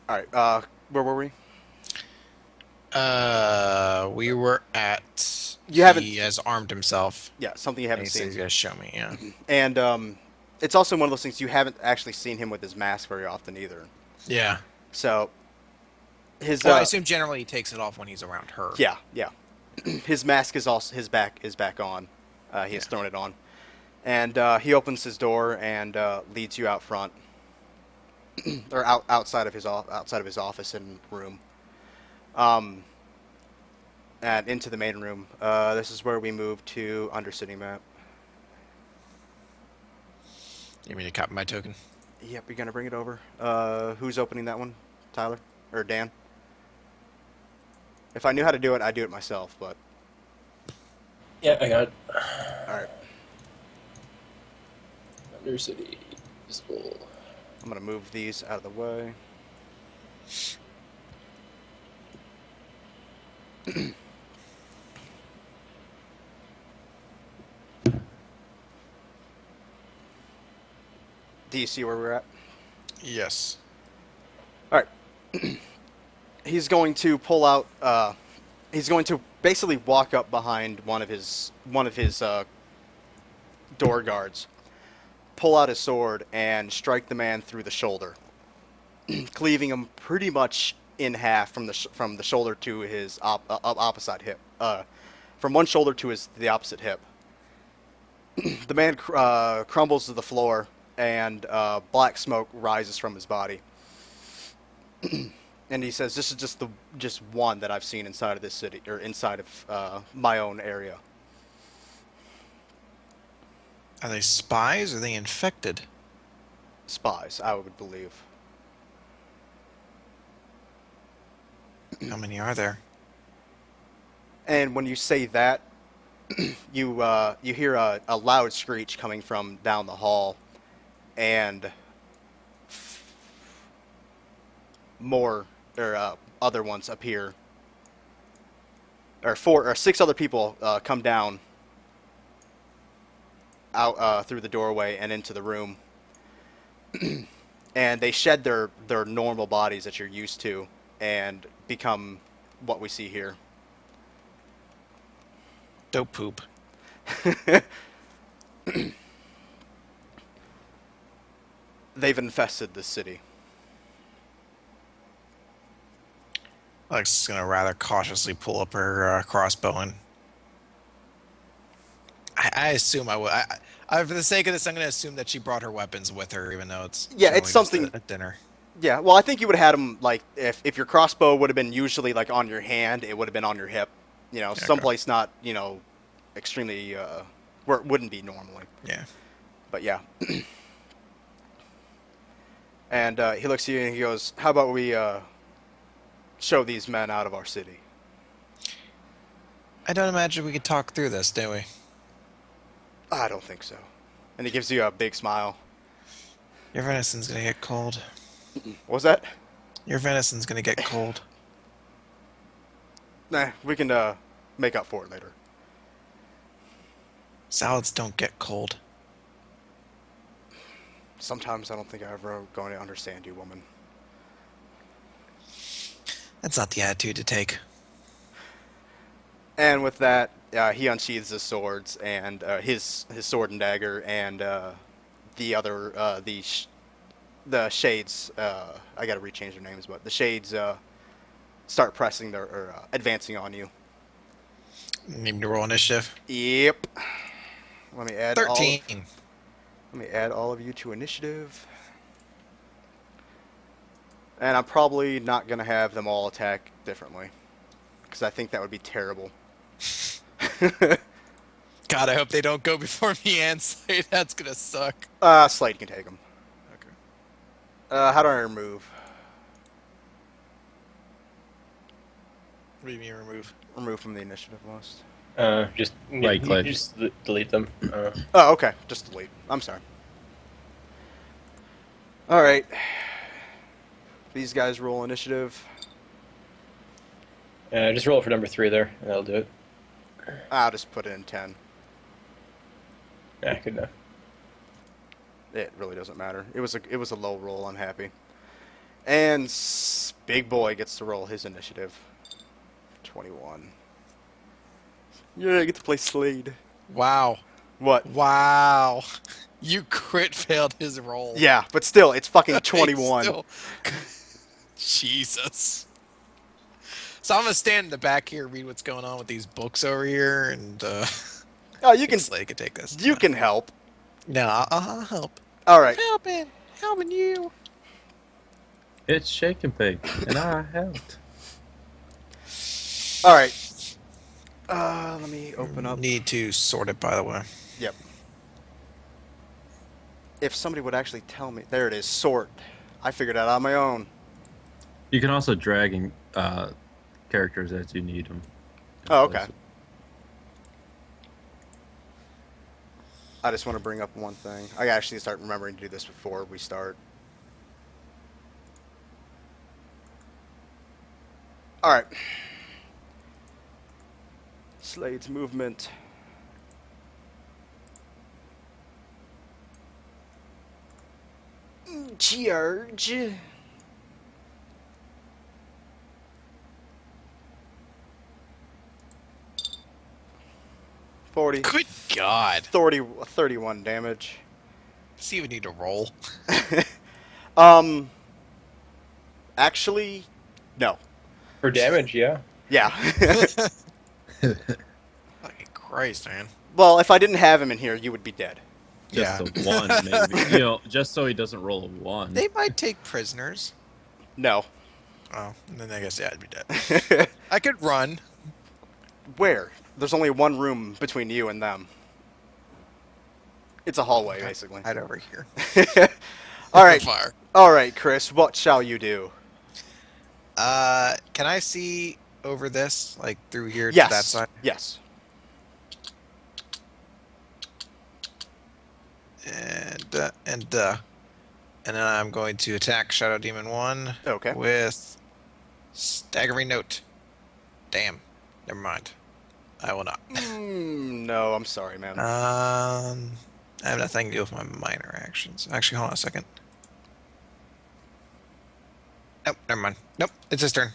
All right. Where were we? We were at. You haven't. He has armed himself, Yeah, something you and haven't he says seen. he's gonna show me. Yeah. And it's also one of those things you haven't actually seen him with his mask very often either. Yeah. So his Well, I assume generally he takes it off when he's around her. yeah, yeah, his mask is also his back on. He has Yeah. thrown it on, and he opens his door and leads you out front or outside of outside of his office and room. Um, and into the main room. This is where we move to Undercity map. You mean to copy my token? Yep, you're gonna bring it over. Who's opening that one? Tyler or Dan? If I knew how to do it, I'd do it myself. But Yeah, I got it. all right, Undercity visible. I'm gonna move these out of the way. Do you see where we're at? Yes. All right. He's going to pull out. He's going to basically walk up behind one of his door guards, pull out his sword, and strike the man through the shoulder, cleaving him pretty much in half from from the shoulder to his opposite hip. From one shoulder to his the opposite hip. The man crumbles to the floor, and black smoke rises from his body. And he says, "This is just one that I've seen inside of this city or inside of my own area." Are they spies? Or are they infected? Spies, I would believe. How many are there? And when you say that, you hear a loud screech coming from down the hall, and more or other ones appear, or four or six other people come down out through the doorway and into the room, and they shed their normal bodies that you're used to and become what we see here. Dope poop. They've infested the city. Alex is gonna rather cautiously pull up her crossbow and I assume I would. For the sake of this, I'm going to assume that she brought her weapons with her, even though it's Yeah, it's generally just something. a dinner. Yeah, well, I think you would have had them like if your crossbow would have been usually like on your hand, it would have been on your hip. You know, Okay. someplace not extremely where it wouldn't be normally. Yeah. But yeah, and he looks at you and he goes, "How about we show these men out of our city?" I don't imagine we could talk through this, do we? I don't think so. And he gives you a big smile. Your venison's going to get cold. What was that? Your venison's going to get cold. Nah, we can make up for it later. Salads don't get cold. Sometimes I don't think I'm ever going to understand you, woman. That's not the attitude to take. And with that, he unsheathes his swords and his sword and dagger, and the other the shades. I got to rechange their names, but the shades start pressing their or advancing on you. Need me to roll initiative? Yep. Let me add all of 13. let me add all of you to initiative, and I'm probably not gonna have them all attack differently because I think that would be terrible. God, I hope they don't go before me and Slade. That's going to suck. Slade can take them. Okay. How do I remove? What do you mean remove? Remove from the initiative list. Just Right click. just delete them. Oh, okay. Just delete. I'm sorry. All right. These guys roll initiative. Just roll for number 3 there, and that'll do it. I'll just put it in 10. Yeah, good enough. It really doesn't matter. It was a low roll. I'm happy. And Big Boy gets to roll his initiative. 21. Yeah, I get to play Slade. Wow. What? Wow. You crit failed his roll. Yeah, but still, it's fucking He's 21. still- Jesus. So I'm gonna stand in the back here, read what's going on with these books over here, and Oh, you can Slade could take this. you can help. No, I'll help. All right. Helping you. It's Shake and Bake, and I helped. All right. Let me open up. Need to sort it, by the way. Yep. If somebody would actually tell me, there it is. Sort. I figured it out on my own. You can also drag in characters as you need them. Oh, okay. I just want to bring up one thing. I actually start remembering to do this before we start. All right. Slade's movement. Charge. 40. Good God. 31 damage. Does he even need to roll? Actually, no. For damage, yeah. Yeah. Fucking Christ, man. Well, if I didn't have him in here, you would be dead. Just Yeah. a 1, maybe. You know, just so he doesn't roll a 1. They might take prisoners. No. Oh, and then I guess, yeah, I'd be dead. I could run. Where? There's only one room between you and them. It's a hallway, basically. Right over here. All right. Fire. All right, Chris, what shall you do? Can I see over this, like through here Yes. to that side? Yes. And then I'm going to attack Shadow Demon 1 Okay. with Staggering Note. Damn. Never mind. I will not. No, I'm sorry, man. I have nothing to do with my minor actions. Actually, hold on a second. Nope, never mind. Nope, it's his turn.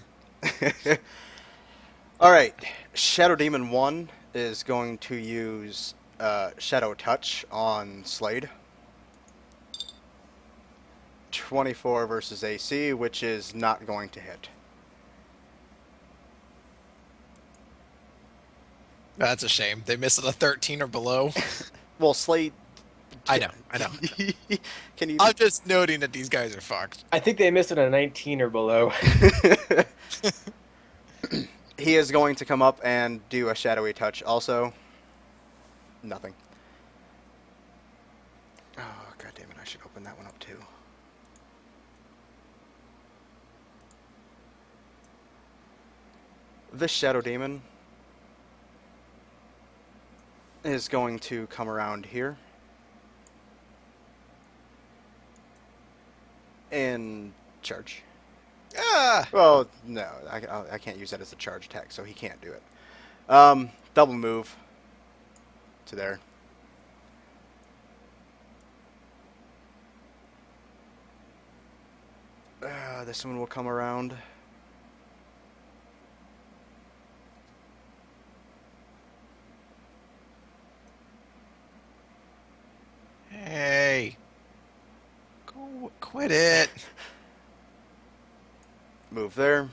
All right. Shadow Demon 1 is going to use Shadow Touch on Slade. 24 versus AC, which is not going to hit. That's a shame. They missed a 13 or below. Well, Slade... I know. Can you... I'm just noting that these guys are fucked. I think they missed it a 19 or below. He is going to come up and do a Shadowy Touch also. Nothing. Oh, god damn it, I should open that one up too. This Shadow Demon is going to come around here and charge. Ah! Well, no, I can't use that as a charge attack, so he can't do it. Double move to there. This one will come around. Hey. Go, quit it. Move there.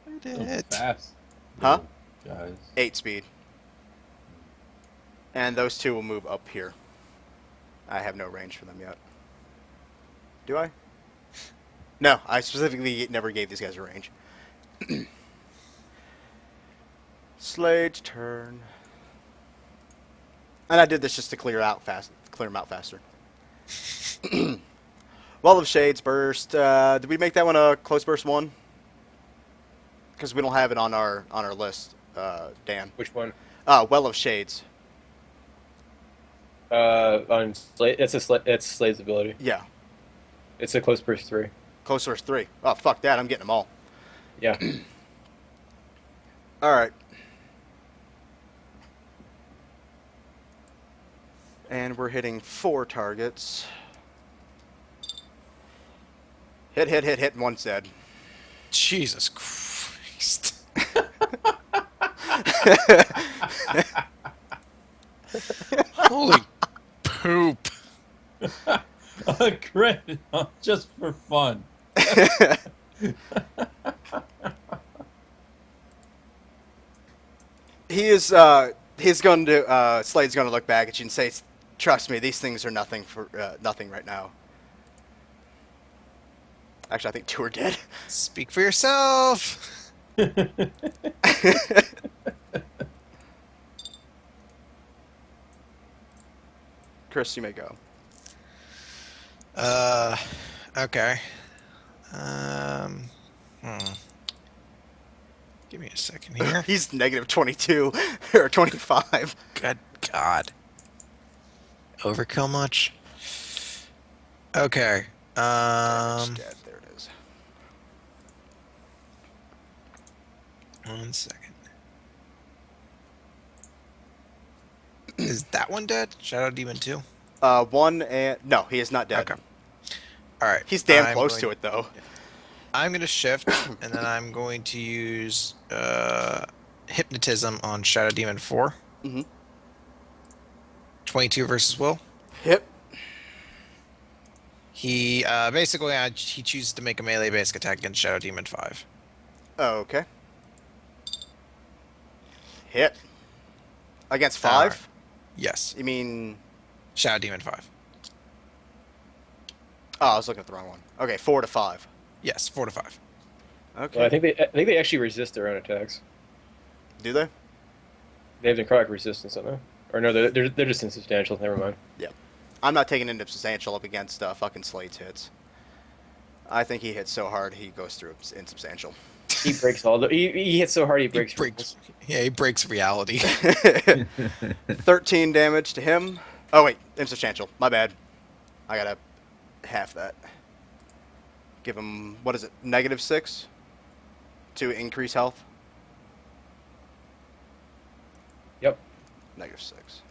Quit So it. fast. Huh? Guys. 8 speed. And those two will move up here. I have no range for them yet. Do I? No, I specifically never gave these guys a range. Slade's turn. And I did this just to clear them out faster. Well of Shades burst. Did we make that one a close burst 1? Because we don't have it on our list, Dan. Which one? Well of Shades. On Slade, it's Slade's ability. Yeah. It's a close burst 3. Close burst 3. Oh, fuck that. I'm getting them all. Yeah. All right. And we're hitting 4 targets. Hit, and one's dead. Jesus Christ. Holy poop. A crit, just for fun. He's going to, Slade's going to look back at you and say, trust me, these things are nothing nothing right now. Actually, I think two are dead. Speak for yourself. Chris, you may go. Okay. Hmm. Give me a second here. He's negative 22 or 25. Good God. Overkill much? Okay. Dead. There it is. 1 second. Is that one dead? Shadow Demon 2? One and no, he is not dead. Okay. Alright. He's damn close to it though. I'm going to shift, and then I'm going to use Hypnotism on Shadow Demon 4. Mm-hmm. 22 versus Will. Hit. He basically he chooses to make a melee basic attack against Shadow Demon 5. Okay. Hit. Against 5? Yes. You mean... Shadow Demon 5. Oh, I was looking at the wrong one. Okay, 4 to 5. Yes, 4 to 5. Okay. Well, I think they actually resist their own attacks. Do they? They have necrotic resistance, don't they? Or no, they're just insubstantial. Never mind. Yeah. I'm not taking insubstantial up against fucking Slade's hits. I think he hits so hard he goes through insubstantial. He breaks all the. He hits so hard he breaks. Yeah, he breaks reality. 13 damage to him. Oh wait, insubstantial. My bad. I gotta half that. Give him, what is it, -6 to increase health? Yep. -6.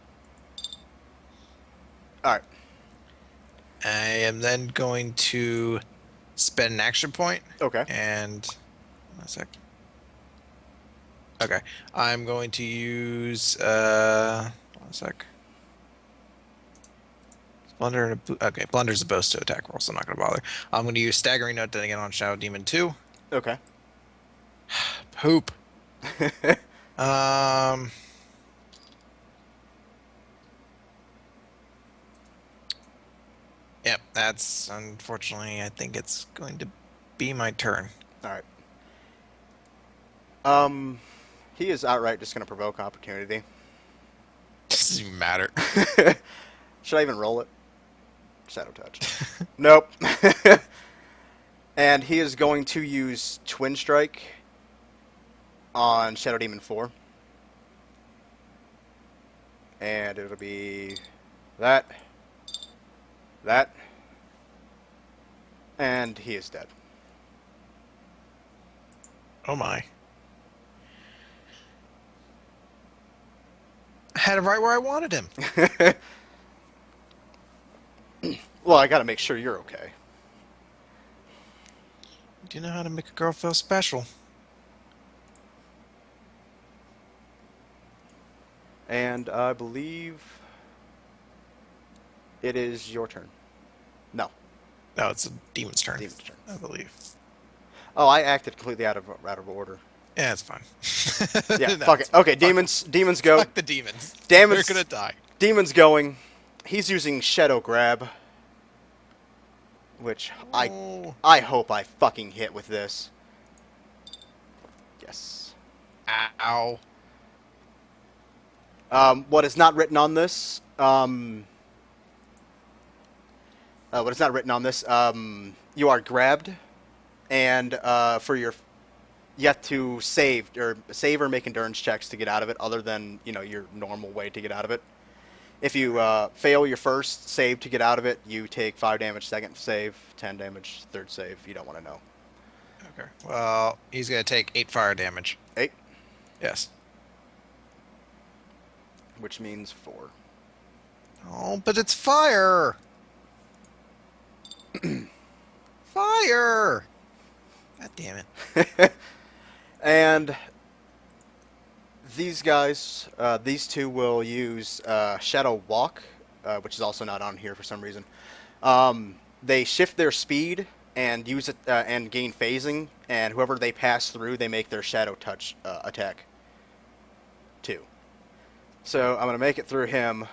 Alright. I am then going to spend an action point. Okay. And 1 sec. Okay. I'm going to use 1 sec. Blunder and okay, Blunder's a boast to attack roll, so I'm not gonna bother. I'm gonna use Staggering Note then again on Shadow Demon 2. Okay. Poop. Um Yep, that's unfortunately I think it's going to be my turn. Alright. He is outright just gonna provoke opportunity. Doesn't even matter. Should I even roll it? Shadow touch. Nope. And he is going to use Twin Strike on Shadow Demon 4. And it'll be that, and he is dead. Oh my. I had it right where I wanted him. Well, I gotta make sure you're okay. Do you know how to make a girl feel special? And I believe it is your turn. No, No, it's a demon's turn. Demon's turn. I believe. Oh, I acted completely out of order. Yeah, it's fine. Yeah, No, fuck it's it. Okay, fuck- demons go. Fuck the demons. Demons- They're gonna die. Demons going. He's using Shadow Grab, which Oh. I hope I fucking hit with this. Yes. Ow. What is not written on this? What is not written on this? You are grabbed, and you have to save or make endurance checks to get out of it, other than your normal way to get out of it. If you fail your first save to get out of it, you take 5 damage. Second save, 10 damage. Third save, you don't want to know. Okay. Well, he's gonna take 8 fire damage. 8, Yes. which means 4. Oh, but it's fire. Fire! God damn it. And these guys, these two will use Shadow Walk, which is also not on here for some reason. They shift their speed and use it and gain phasing, and whoever they pass through, they make their Shadow Touch attack too. So I'm going to make it through him,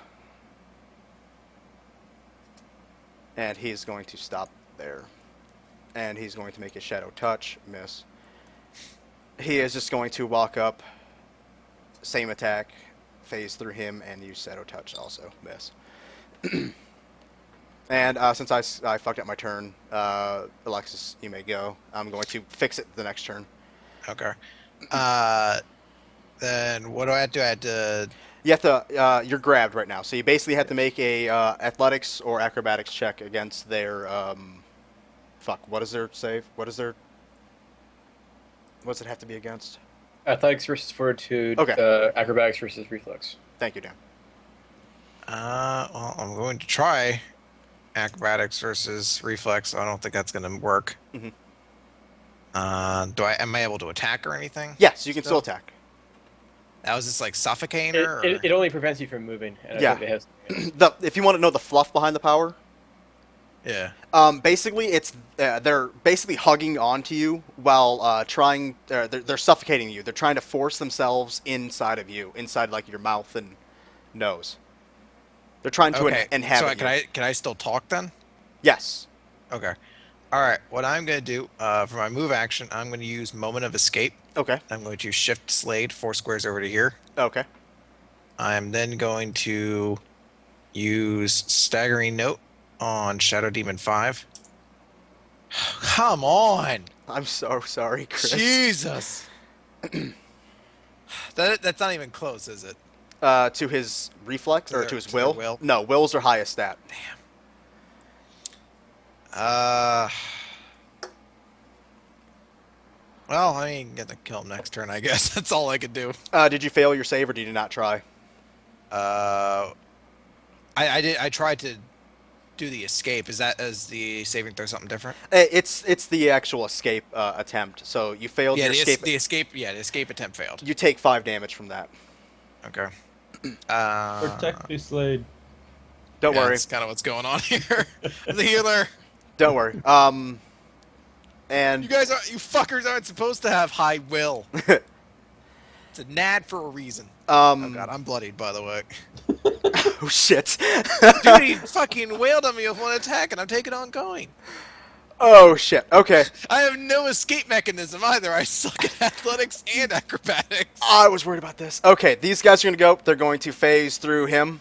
and he's going to stop there. And he's going to make a Shadow Touch, miss. He is just going to walk up, same attack, phase through him, and use Shadow Touch also, miss. And since I fucked up my turn, Alexis, you may go. I'm going to fix it the next turn. Okay. Then what do I have to do? I have to... You have to. You're grabbed right now, so you basically have to make a athletics or acrobatics check against their. Fuck. What is their save? What is their? What's it have to be against? Athletics versus fortitude. Okay. Acrobatics versus reflex. Thank you, Dan. Well, I'm going to try acrobatics versus reflex. I don't think that's going to work. Mhm. Am I able to attack or anything? Yes, you can still attack. That was just like suffocating her? It only prevents you from moving. And Yeah. I think it has, If you want to know the fluff behind the power, Yeah. basically it's they're basically hugging onto you while trying. They're suffocating you. They're trying to force themselves inside of you, inside like your mouth and nose. They're trying to Okay. inhabit So you. can I still talk then? Yes. Okay. All right. What I'm going to do for my move action, I'm going to use Moment of Escape. Okay. I'm going to shift Slade 4 squares over to here. Okay. I'm then going to use Staggering Note on Shadow Demon 5. Come on! I'm so sorry, Chris. Jesus! That's not even close, is it? To his reflex or to his To their will? will? No, will's are highest stat. Well, I mean, gonna kill him next turn, I guess. That's all I could do. Did you fail your save or did you not try? I did. I tried to do the escape. Is the saving throw something different? It's the actual escape attempt. So you failed Yeah, your escape. the escape. Yeah, the escape attempt failed. You take 5 damage from that. Okay. Protect me, Slade. Don't worry. That's kind of what's going on here. The healer. Don't worry. And You fuckers aren't supposed to have high will. It's a nad for a reason. Oh god, I'm bloodied, by the way. oh shit. Dude, he fucking wailed on me with one attack, and I'm taking ongoing. Oh shit. Okay. I have no escape mechanism either. I suck at athletics and acrobatics. I was worried about this. Okay, these guys are gonna go. They're going to phase through him.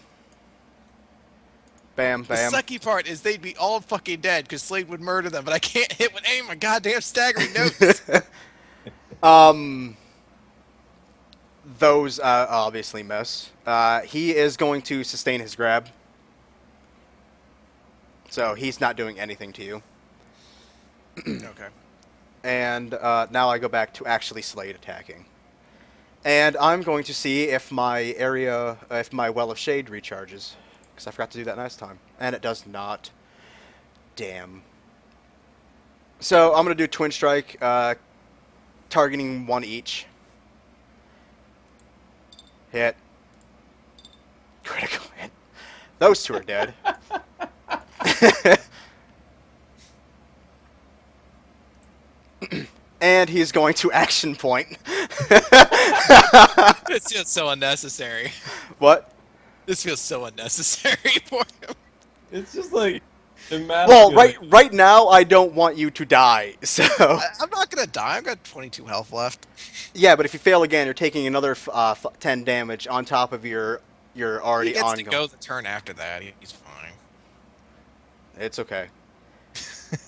Bam, bam. The sucky part is they'd be all fucking dead because Slade would murder them, but I can't hit with any of my goddamn staggering notes. Those obviously miss. He is going to sustain his grab. So he's not doing anything to you. Okay. And now I go back to actually Slade attacking. And I'm going to see if my Well of Shade recharges. Because I forgot to do that last time. And it does not. Damn. So I'm going to do Twin Strike, targeting 1 each. Hit. Critical hit. Those 2 are dead. And he's going to action point. This feels so unnecessary. What? This feels so unnecessary for him. It's just like Well, right now I don't want you to die. So I'm not gonna die. I've got 22 health left. yeah, but if you fail again, you're taking another 10 damage on top of your already He gets ongoing. to go the turn after that. He's fine. It's okay.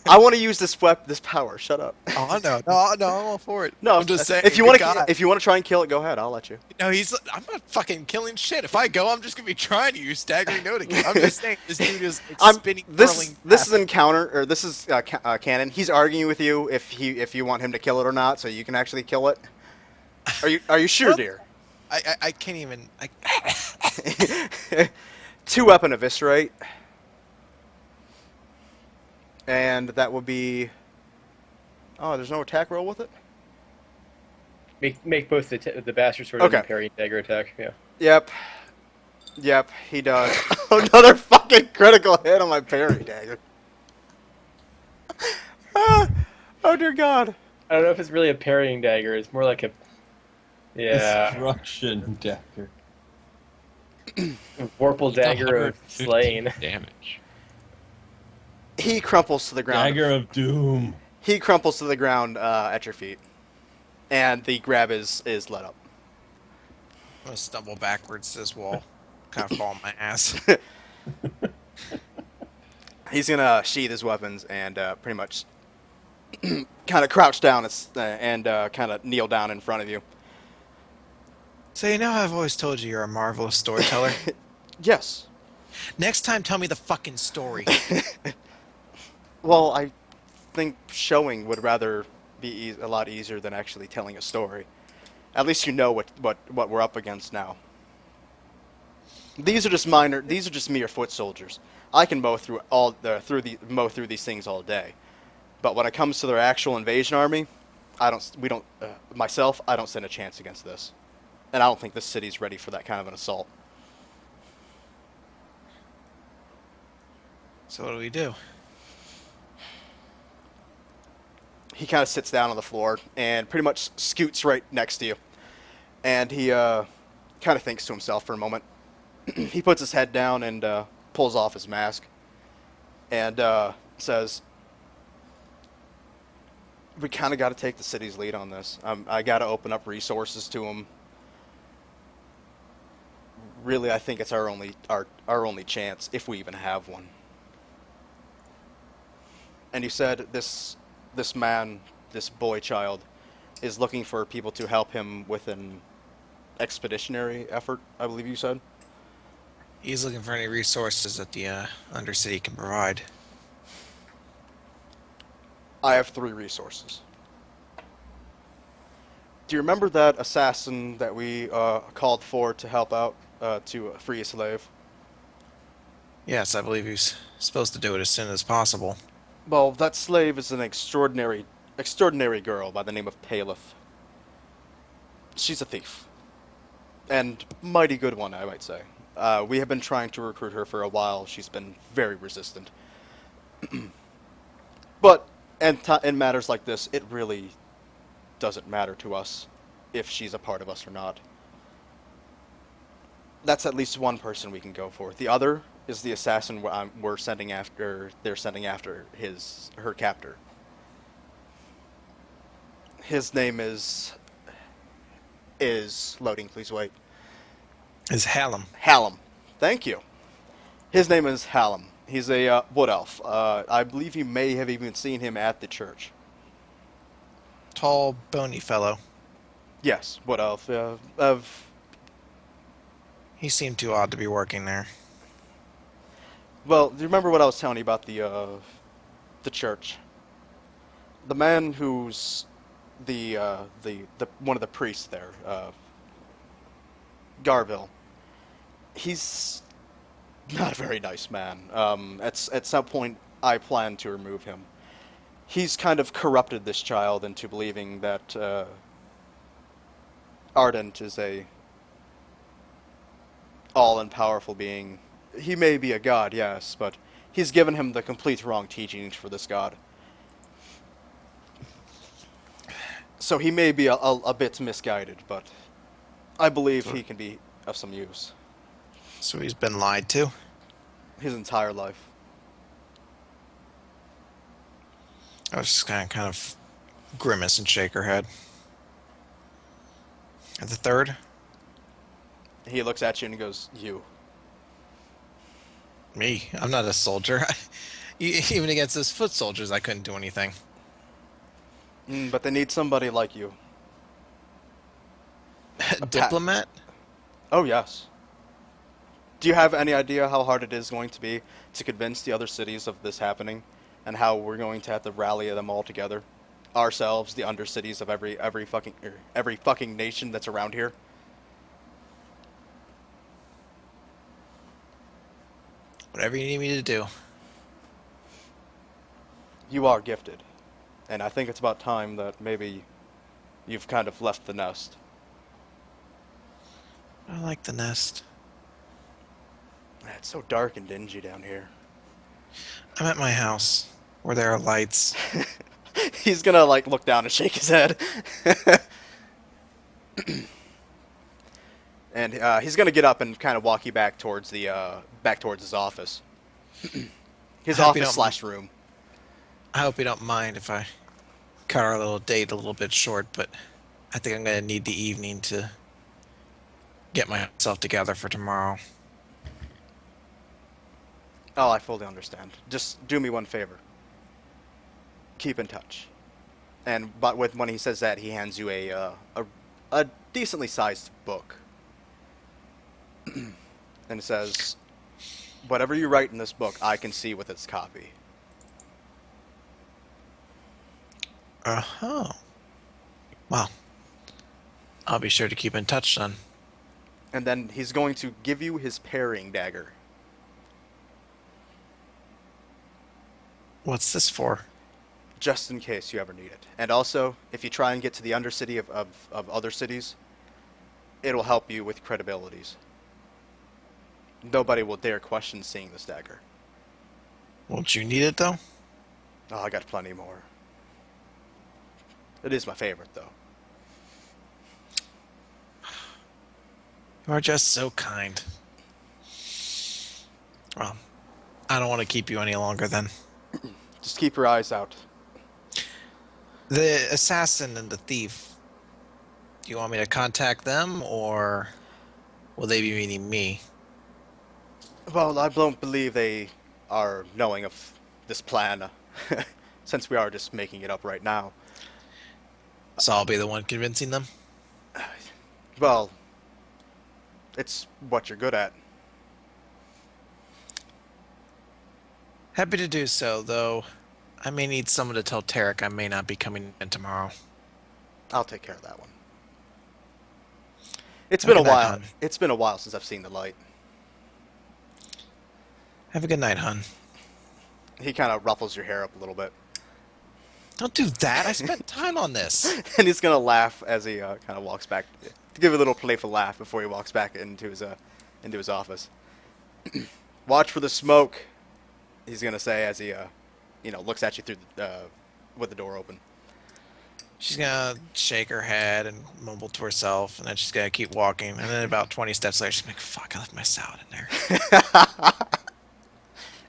I want to use this power. Shut up. Oh no, I'm all for it. No, I'm just saying. If you want to try and kill it, go ahead. I'll let you. No, I'm not fucking killing shit. If I go, I'm just gonna be trying to use staggering note again. I'm just saying this dude is spinning. This whirling is encounter or this is canon. He's arguing with you if you want him to kill it or not, so you can actually kill it. Are you sure, Well, dear? I can't even. 2-weapon eviscerate, and that will be Oh, there's no attack roll with it? Make both the bastard sword Okay. and parry dagger attack. Yeah. Yep. Yep, he does. Another fucking critical hit on my parry dagger. Ah, oh dear God. I don't know if it's really a parrying dagger. It's more like a yeah, Destruction dagger. vorpal dagger of 115 slaying. damage. He crumples to the ground. Dagger of doom. He crumples to the ground at your feet, and the grab is let up. I'm gonna stumble backwards to this wall, kind of fall on my ass. He's gonna sheath his weapons and pretty much kind of crouch down and kind of kneel down in front of you. So you know how I've always told you you're a marvelous storyteller. Yes. Next time, tell me the fucking story. Well, I think showing would rather be a lot easier than actually telling a story. At least you know what we're up against now. These are just minor. These are just mere foot soldiers. I can mow through mow through these things all day, but when it comes to their actual invasion army, I don't stand a chance against this, and I don't think this city's ready for that kind of an assault. So what do we do? He kind of sits down on the floor and pretty much scoots right next to you, and he kind of thinks to himself for a moment. He puts his head down and pulls off his mask and says, we kind of got to take the city's lead on this. I got to open up resources to them. Really, I think it's our only chance, if we even have one. And you said this man, this boy child, is looking for people to help him with an expeditionary effort, I believe you said? He's looking for any resources that the Undercity can provide. I have 3 resources. Do you remember that assassin that we called for to help out to free a slave? Yes, I believe he's supposed to do it as soon as possible. Well, that slave is an extraordinary girl by the name of Paleth. She's a thief. And mighty good one, I might say. We have been trying to recruit her for a while. She's been very resistant. But in matters like this, it really doesn't matter to us if she's a part of us or not. That's at least one person we can go for. The other is the assassin we're sending after. They're sending after her captor. His name is loading. Please wait. Is Hallam. Hallam. Thank you. His name is Hallam. He's a wood elf. I believe you may have even seen him at the church. Tall, bony fellow. Yes, wood elf. He seemed too odd to be working there. Well, do you remember what I was telling you about the church? The man who's the one of the priests there, Garville. He's not a very nice man. At some point, I plan to remove him. He's kind of corrupted this child into believing that Ardent is a all-powerful being. He may be a god, yes, but he's given him the complete wrong teachings for this god. So he may be a bit misguided, but I believe he can be of some use. So he's been lied to? His entire life. I was just kind of grimace and shake her head. And the third? He looks at you and he goes, you. Me? I'm not a soldier. Even against those foot soldiers, I couldn't do anything. But they need somebody like you. Diplomat? Oh, yes. Do you have any idea how hard it is going to be to convince the other cities of this happening, and how we're going to have to rally them all together? Ourselves, the undercities of every fucking nation that's around here. Whatever you need me to do. You are gifted. And I think it's about time that maybe you've kind of left the nest. I like the nest. It's so dark and dingy down here. I'm at my house where there are lights. He's gonna like look down and shake his head. And he's gonna get up and kind of walk you back towards the back towards his office. His I hope you office don't- slash room. I hope you don't mind if I cut our little date a little bit short, but I think I'm going to need the evening to get myself together for tomorrow. Oh, I fully understand. Just do me one favor. Keep in touch. And but when he says that, he hands you a decently sized book. And it says, "Whatever you write in this book, I can see with its copy." Uh-huh. Well, I'll be sure to keep in touch then. And then he's going to give you his parrying dagger. What's this for? Just in case you ever need it. And also, if you try and get to the undercity of other cities, it'll help you with credibilities. Nobody will dare question seeing this dagger. Won't you need it, though? Oh, I got plenty more. It is my favorite, though. You are just so kind. Well, I don't want to keep you any longer then. Just keep your eyes out. The assassin and the thief, do you want me to contact them, or will they be meeting me? Well, I don't believe they are knowing of this plan, since we are just making it up right now. So I'll be the one convincing them? Well, it's what you're good at. Happy to do so, though I may need someone to tell Tarek I may not be coming in tomorrow. I'll take care of that one. It's been a Good night, while. hon. It's been a while since I've seen the light. Have a good night, hon. He kind of ruffles your hair up a little bit. Don't do that. I spent time on this. And he's gonna laugh as he kind of walks back, to give a little playful laugh before he walks back into his office. Watch for the smoke, he's gonna say as he looks at you through with the door open. She's gonna shake her head and mumble to herself, and then she's gonna keep walking. And then about 20 steps later, she's like, "Fuck! I left my salad in there."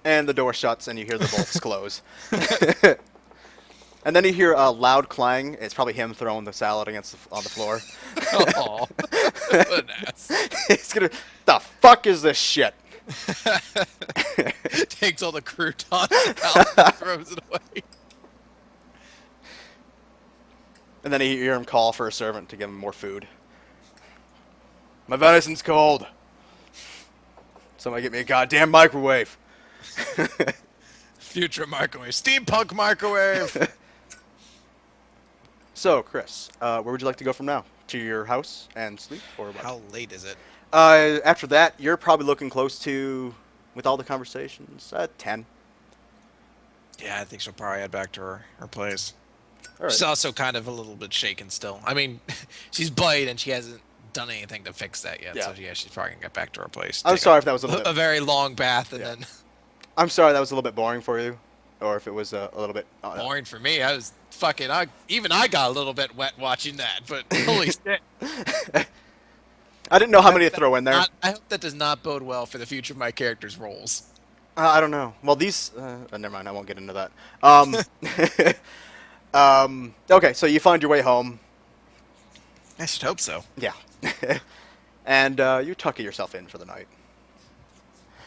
And the door shuts, and you hear the bolts close. And then you hear a loud clang. It's probably him throwing the salad on the floor. Oh, what an ass. He's gonna. The fuck is this shit? Takes all the croutons out and throws it away. And then you hear him call for a servant to give him more food. My venison's cold. Somebody get me a goddamn microwave. Future microwave, steampunk microwave. So, Chris, where would you like to go from now? To your house and sleep, or what? How late is it? After that, you're probably looking close to, with all the conversations, 10. Yeah, I think she'll probably head back to her place. All right. She's also kind of a little bit shaken still. I mean, she's bloodied and she hasn't done anything to fix that yet. Yeah. So yeah, she's probably gonna get back to her place. I'm take sorry if that was a little a bit. very long bath and Yeah. then I'm sorry that was a little bit boring for you, or if it was a little bit. boring for me. I was fucking. I got a little bit wet watching that, but holy shit! I didn't know how many to throw in there. I hope that does not bode well for the future of my character's roles. I don't know. Well, these. Never mind. I won't get into that. Okay, so you find your way home. I should hope so. Yeah. And you tuck yourself in for the night.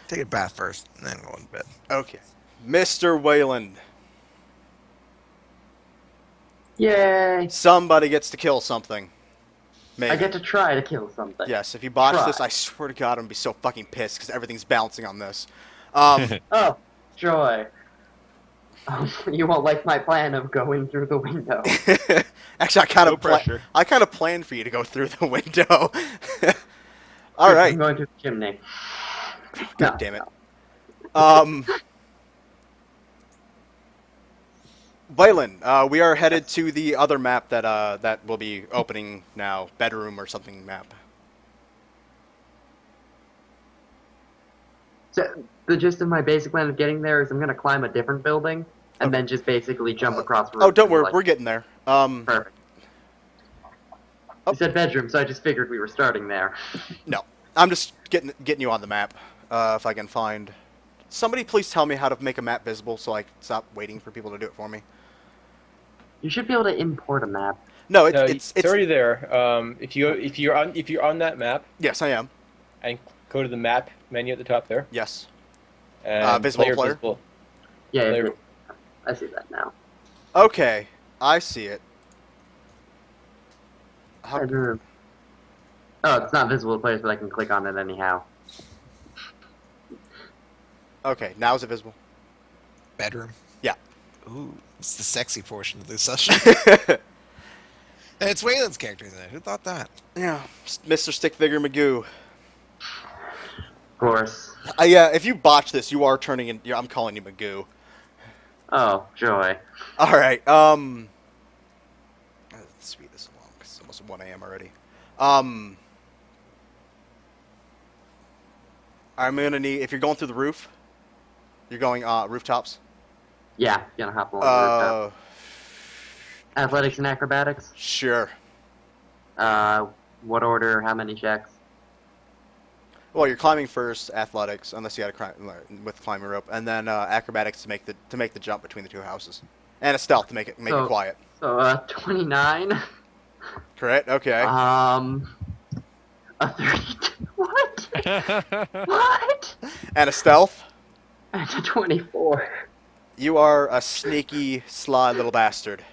Take a bath first, and then go to bed. Okay. Mr. Wayland. Yay! Somebody gets to kill something. Maybe. I get to try to kill something. Yes, if you botch Try. this, I swear to God, I'm going to be so fucking pissed because everything's bouncing on this. Oh, joy. You won't like my plan of going through the window. Actually, No pressure. I kind of planned for you to go through the window. All right. I'm going through the chimney. God No, damn it. no. Valen, we are headed to the other map that will be opening now, bedroom or something map. So the gist of my basic plan of getting there is I'm gonna climb a different building and Okay. then just basically jump across roofs. Oh, don't and, worry, like, we're getting there. perfect. Oh. You said bedroom, so I just figured we were starting there. No, I'm just getting you on the map. If I can find somebody, please tell me how to make a map visible so I can stop waiting for people to do it for me. You should be able to import a map. No, No, it's already there. If you're on that map yes, I am. and go to the map menu at the top there Yes. and Visible player? visible. Yeah, Player- I see that now. Okay, I see it. How, Bedroom. Oh, it's not visible to players, but I can click on it anyhow. okay, now is it visible? Bedroom. Yeah. Ooh, it's the sexy portion of the session. And it's Waylon's character in it. Who thought that? Yeah, Mr. Stick Figure Magoo. Of course. Yeah, if you botch this, you are turning in. Yeah, I'm calling you Magoo. Oh, joy. All right. Let's speed this along because it's almost 1 a.m. already. I'm gonna need if you're going through the roof. You're going rooftops. Yeah, gonna hop along the rooftop. Uh, Athletics and acrobatics. sure. What order? How many checks? Well, you're climbing first, athletics, unless you got to climb with climbing rope, and then acrobatics to make the jump between the two houses, and a stealth to make it So- quiet. So, 29. Correct. Okay. A 32. What? What? And a stealth. And a 24. You are a sneaky, sly little bastard.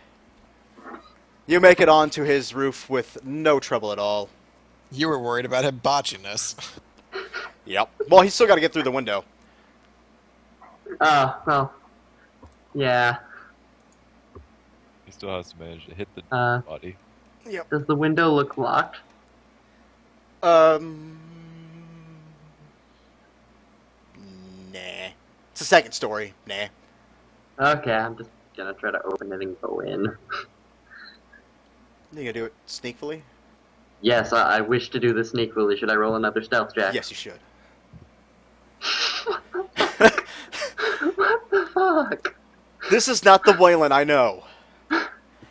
You make it onto his roof with no trouble at all. You were worried about him botching us. Yep. Well, he's still got to get through the window. Well. Yeah. He still has to manage to hit the Uh, body. Yep. Does the window look locked? Nah. It's a second story. Nah. Okay, I'm just gonna try to open it and go in. You gonna do it sneakily? Yes, I wish to do this sneakily. Should I roll another stealth check? Yes, you should. What the fuck? This is not the Wayland I know.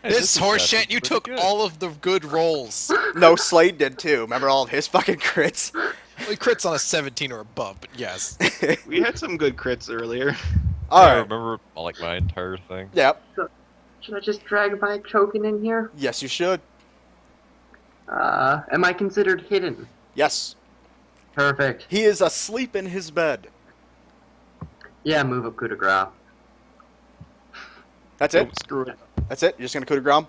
This horseshit, you pretty took good. all of the good rolls. No, Slade did too. Remember all of his fucking crits? Well, he crits on a 17 or above, but yes. We had some good crits earlier. All I right. remember like my entire thing. Yep. Should I just drag my token in here? Yes, you should. Am I considered hidden? Yes. Perfect. He is asleep in his bed. Yeah, move up coup de grace. That's it? Screw it. That's it? You're just gonna coup de grace?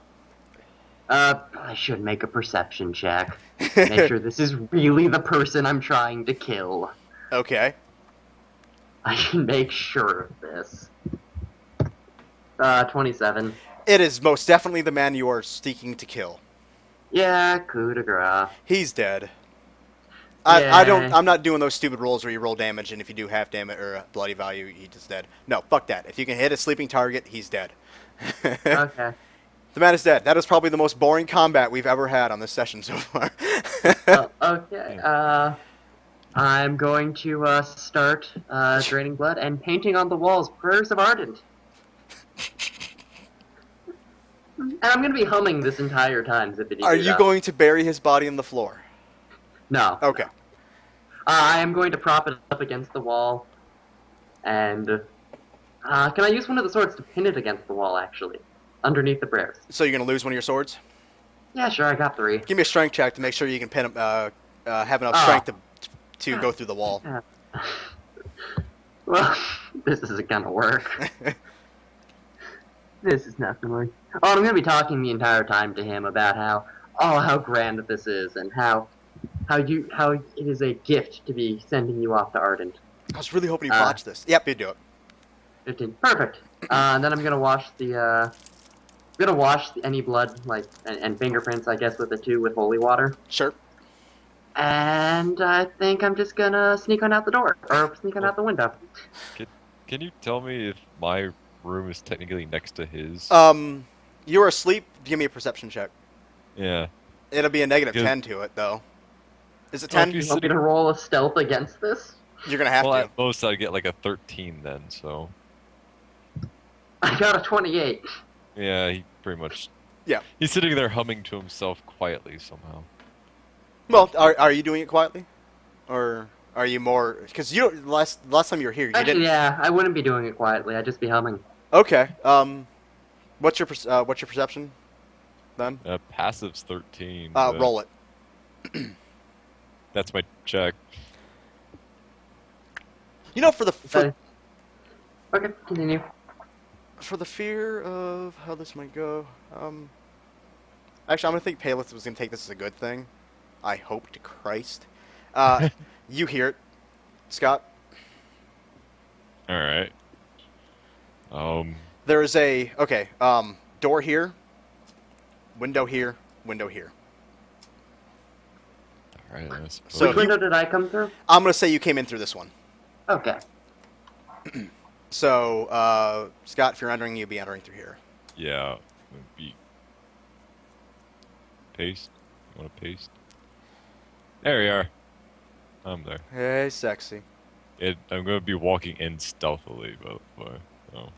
I should make a perception check. Make sure this is really the person I'm trying to kill. Okay. I should make sure of this. 27. It is most definitely the man you are seeking to kill. Yeah, coup de grace. He's dead. Yeah. I'm not doing those stupid rolls where you roll damage and if you do half damage or bloody value, he's just dead. No, fuck that. If you can hit a sleeping target, he's dead. Okay. The man is dead. That is probably the most boring combat we've ever had on this session so far. Okay. I'm going to start draining blood and painting on the walls prayers of Ardent. And I'm going to be humming this entire time, Zippity. Are you going to bury his body in the floor? No. Okay. I am going to prop it up against the wall. And can I use one of the swords to pin it against the wall, actually? Underneath the prayers. So you're going to lose one of your swords? Yeah, sure, I got 3. Give me a strength check to make sure you can pin him, have enough Oh. strength to go through the wall. Well, this isn't gonna work. This is not gonna work. Oh, I'm gonna be talking the entire time to him about how grand this is, and how it is a gift to be sending you off to Ardent. I was really hoping you botched this. Yep, you do it. 15. Perfect. And then I'm gonna wash any blood, and fingerprints, I guess, with it too, with holy water. Sure. And I think I'm just gonna sneak on out the door, or sneak on out the window. Can you tell me if my room is technically next to his. You're asleep. Give me a perception check. Yeah. It'll be a negative Good. 10 to it, though. Is it Well, 10? if you You want me to roll a stealth against this? You're gonna have Well, to. at most I'd get like a 13 then. So I got a 28. yeah, he pretty much. Yeah. He's sitting there humming to himself quietly somehow. Well, are you doing it quietly, or are you more? Because you don't, last time you were here, you Actually, didn't. yeah, I wouldn't be doing it quietly. I'd just be humming. Okay. What's your perception, then? Passive's 13. but Roll it. That's my check. You know, for the Okay, continue. for the fear of how this might go, actually, I'm gonna think Paleth was gonna take this as a good thing. I hope to Christ. You hear it, Scott? All right. There is a door here, window here, window here. All right. I suppose. So Which window did I come through? I'm gonna say you came in through this one. Okay. So, Scott, if you're entering, you'd be entering through here. Yeah. Be paste. You want to paste? There we are. I'm there. Hey, sexy. I'm gonna be walking in stealthily, by the way. So,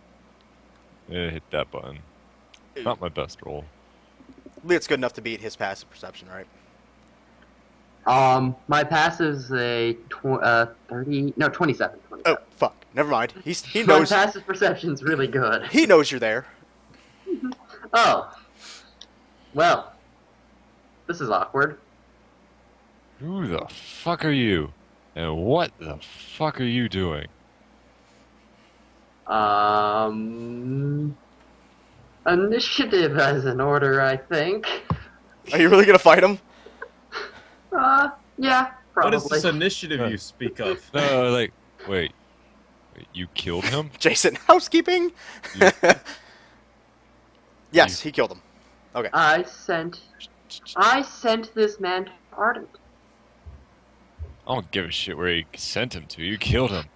hit that button. Not my best roll. It's good enough to beat his passive perception, right? My passive's a 27. 27. Oh, fuck. Never mind. He My knows. passive perception's really good. He knows you're there. Oh. Well. This is awkward. Who the fuck are you? And what the fuck are you doing? Initiative as an order, I think. Are you really gonna fight him? Yeah, What probably. is this initiative you speak of? No, like, wait, you killed him? Jason, housekeeping? You- Yes, he killed him. Okay. I sent this man to Ardent. I don't give a shit where you sent him to. You killed him.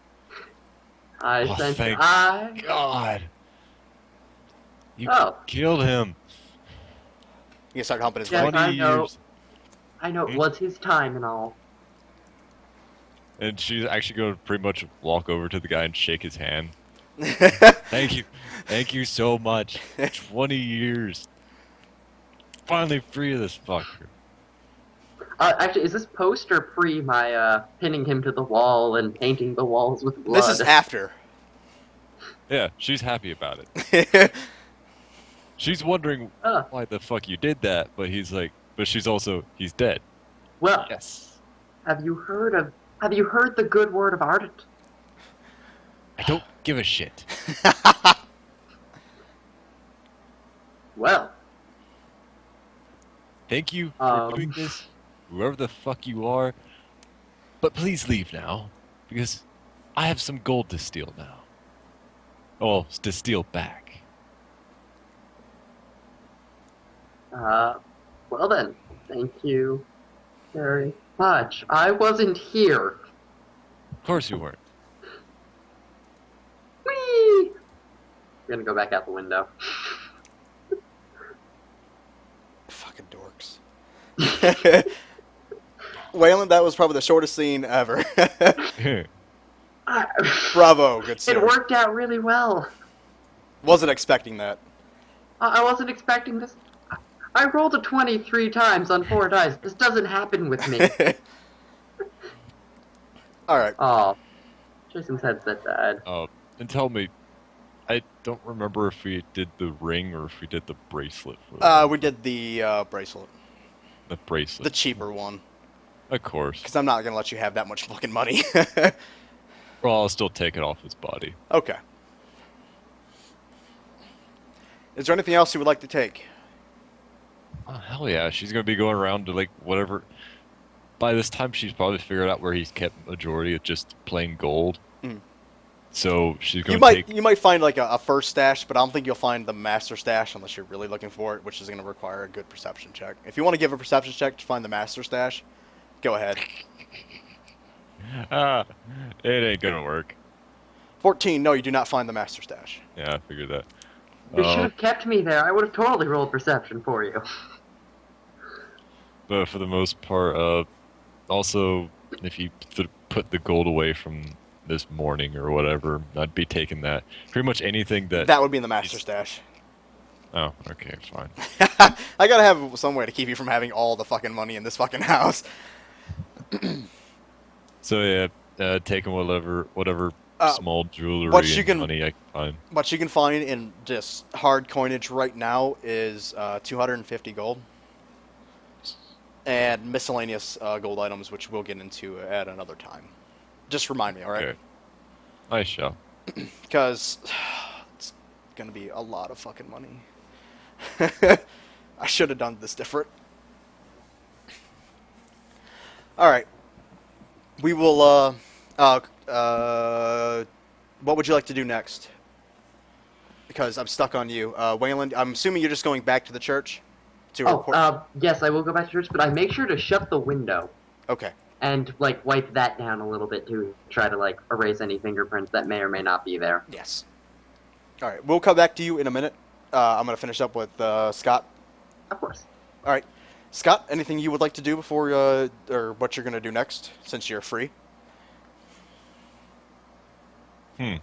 Oh, thank God. You Oh. killed him. You can start humping his Yeah, leg. 20 I know. years. I know it was his time and all. And she's actually going to pretty much walk over to the guy and shake his hand. Thank you. Thank you so much. 20 years. Finally free of this fucker. Actually, is this poster pre my pinning him to the wall and painting the walls with blood? This is after. Yeah, she's happy about it. She's wondering Oh. why the fuck you did that, but he's like, but she's also, he's dead. Well, Yes. have you heard the good word of Ardent? I don't give a shit. Well, Thank you for doing Um. this, whoever the fuck you are. But please leave now, because I have some gold to steal now. Oh, to steal back. well then, thank you very much. I wasn't here. Of course you weren't. Whee! We're gonna go back out the window. Fucking dorks. Wayland, that was probably the shortest scene ever. Bravo, good sir. It worked out really well. Wasn't expecting that. I wasn't expecting this. I rolled a 23 times on 4 dice. This doesn't happen with me. All right. Oh, Jason's headset died. And tell me, I don't remember if we did the ring or if we did the bracelet. For We did the bracelet, the bracelet. the cheaper one, Of course. because I'm not gonna let you have that much fucking money. Well, I'll still take it off his body. Okay. Is there anything else you would like to take? Oh, hell yeah. She's going to be going around to, like, whatever. By this time, she's probably figured out where he's kept majority of just plain gold. Mm. So she's going You to might take. you might find like a first stash, but I don't think you'll find the master stash unless you're really looking for it, which is going to require a good perception check. If you want to give a perception check to find the master stash, go ahead. It ain't going to work. 14. No, you do not find the master stash. Yeah, I figured that. You should have kept me there. I would have totally rolled perception for you. But for the most part, also, if you put the gold away from this morning or whatever, I'd be taking that. Pretty much anything that... That would be in the master stash. Oh, okay, fine. I gotta have some way to keep you from having all the fucking money in this fucking house. So yeah, taking whatever small jewelry what you and can- money I can find. What you can find in just hard coinage right now is 250 gold. And miscellaneous gold items, which we'll get into at another time. Just remind me, alright? Okay. I shall. Because it's gonna be a lot of fucking money. I should have done this different. Alright. We will, what would you like to do next? Because I'm stuck on you. Wayland, I'm assuming you're just going back to the church? To report? Yes, I will go back to church, but I make sure to shut the window Okay. and, like, wipe that down a little bit, to try to, like, erase any fingerprints that may or may not be there. Yes. Alright, we'll come back to you in a minute. I'm going to finish up with Scott. Of course. Alright. Scott, anything you would like to do before, or what you're going to do next, since you're free? Hmm.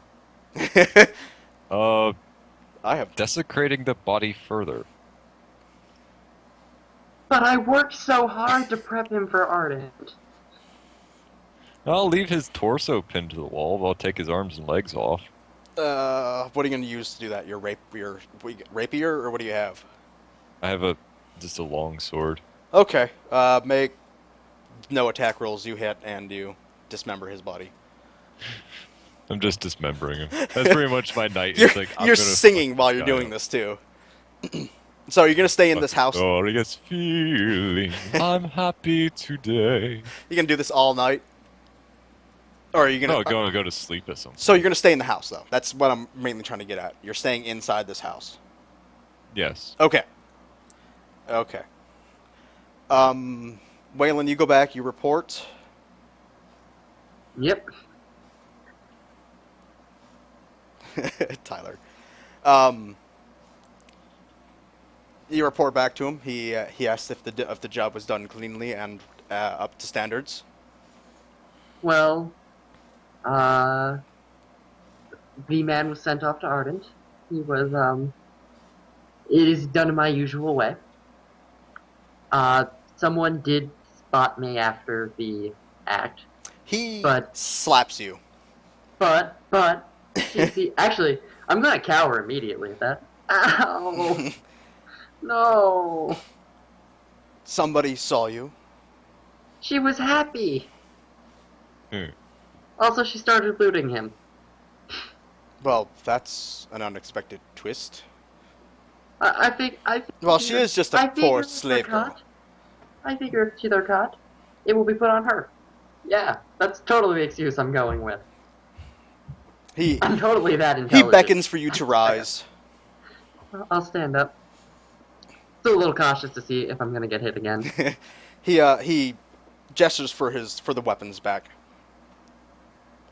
I have... Desecrating the body further. But I worked so hard to prep him for Ardent. I'll leave his torso pinned to the wall. I'll take his arms and legs off. What are you going to use to do that? Your rapier, or what do you have? I have just a long sword. Okay. Make no attack rolls. You hit and you dismember his body. I'm just dismembering him. That's pretty much my night. You're, It's like, I'm you're gonna singing while you're guy doing up. this too. So you're gonna stay in this house. Glorious feeling. I'm happy today. You gonna do this all night, or are you gonna? No, go to sleep at some. So you're gonna stay in the house though. That's what I'm mainly trying to get at. You're staying inside this house. Yes. Okay. Okay. Waylon, you go back. You report. Yep. Tyler. You report back to him. He asked if the job was done cleanly and up to standards. Well, the man was sent off to Ardent. He was, it is done in my usual way. Someone did spot me after the act. He But- slaps you. But, see, actually, I'm gonna cower immediately at that. Ow! No! Somebody saw you. She was happy! Hmm. Also, she started looting him. Well, that's an unexpected twist. I think. Well, she is just a poor slave girl. I figure if she's our caught, it will be put on her. Yeah, that's totally the excuse I'm going with. I'm totally that He intelligent. beckons for you to rise. I'll stand up. Still a little cautious to see if I'm gonna get hit again. He gestures for the weapons back,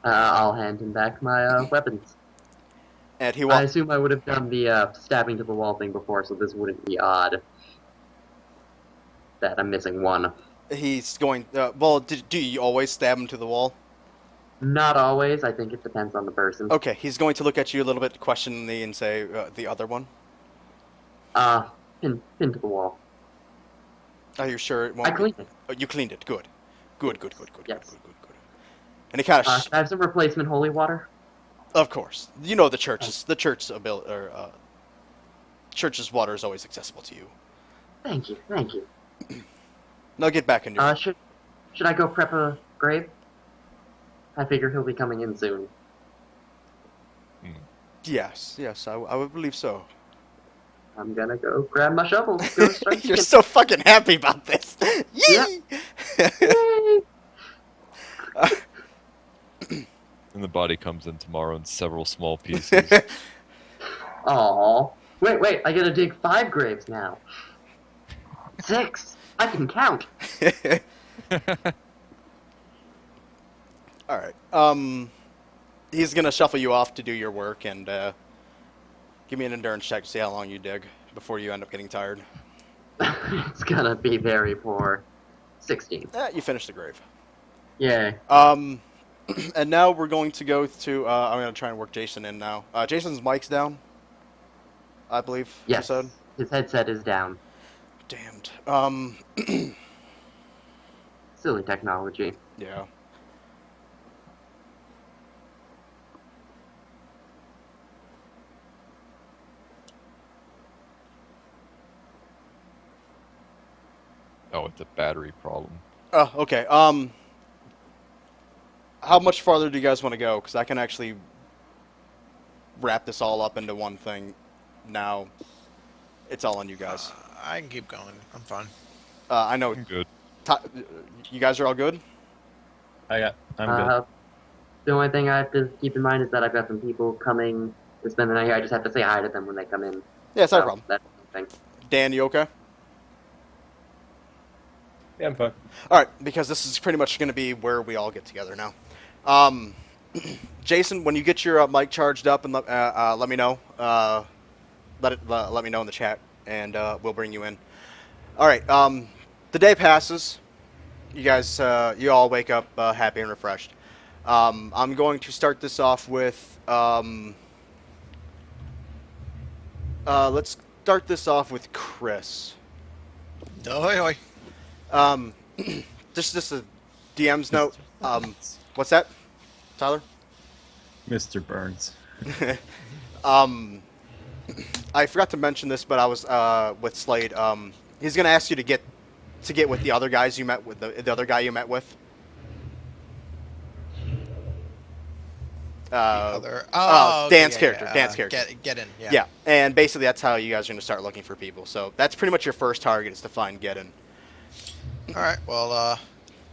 I'll hand him back my weapons. and he I walks. assume I would have done the stabbing to the wall thing before, so this wouldn't be odd. That I'm missing one. He's going. Well, do you always stab him to the wall? Not always. I think it depends on the person. Okay, he's going to look at you a little bit questioningly and say, "The other one." Pin to the wall. Are you sure it won't? I cleaned it. Oh, you cleaned it. Good. Good. Yes. Good. And he kind of. Can I have some replacement holy water? Of course, you know the church's church's water is always accessible to you. Thank you. Now get back into it. Should I go prep a grave? I figure he'll be coming in soon. Yes, I would believe so. I'm gonna go grab my shovel. Go start You're digging. so fucking happy about this. Yee! Yay! And the body comes in tomorrow in several small pieces. Aw. Wait, I gotta dig 5 graves now. 6! I can count! All right. he's gonna shuffle you off to do your work and give me an endurance check to see how long you dig before you end up getting tired. It's gonna be very poor. 16. You finish the grave. Yay. And now we're going to go to. I'm gonna try and work Jason in now. Jason's mic's down, I believe. you Yes. said? His headset is down. Damned. Silly technology. Yeah. Oh, it's a battery problem. Oh, okay. How much farther do you guys want to go? Because I can actually wrap this all up into one thing. Now, it's all on you guys. I can keep going. I'm fine. I know. I'm good. You guys are all good. I'm good. The only thing I have to keep in mind is that I've got some people coming to spend the night here. I just have to say hi to them when they come in. Yeah, it's not a So, problem. that's the thing. Dan, you okay? Yeah, I'm fine. All right, because this is pretty much going to be where we all get together now. Jason, when you get your mic charged up, and let me know. Let me know in the chat, and we'll bring you in. All right. The day passes. You guys, you all wake up happy and refreshed. I'm going to start this off with. Let's start this off with Chris. Hoi hoi. Just a DM's note. What's that, Tyler? Mr. Burns. I forgot to mention this, but I was with Slade. He's gonna ask you to get with the other guys you met with, the other guy you met with. Dan's character. Dan's character. Get in. Yeah. Yeah, and basically that's how you guys are gonna start looking for people. So that's pretty much your first target is to find Geddon. All right. Well,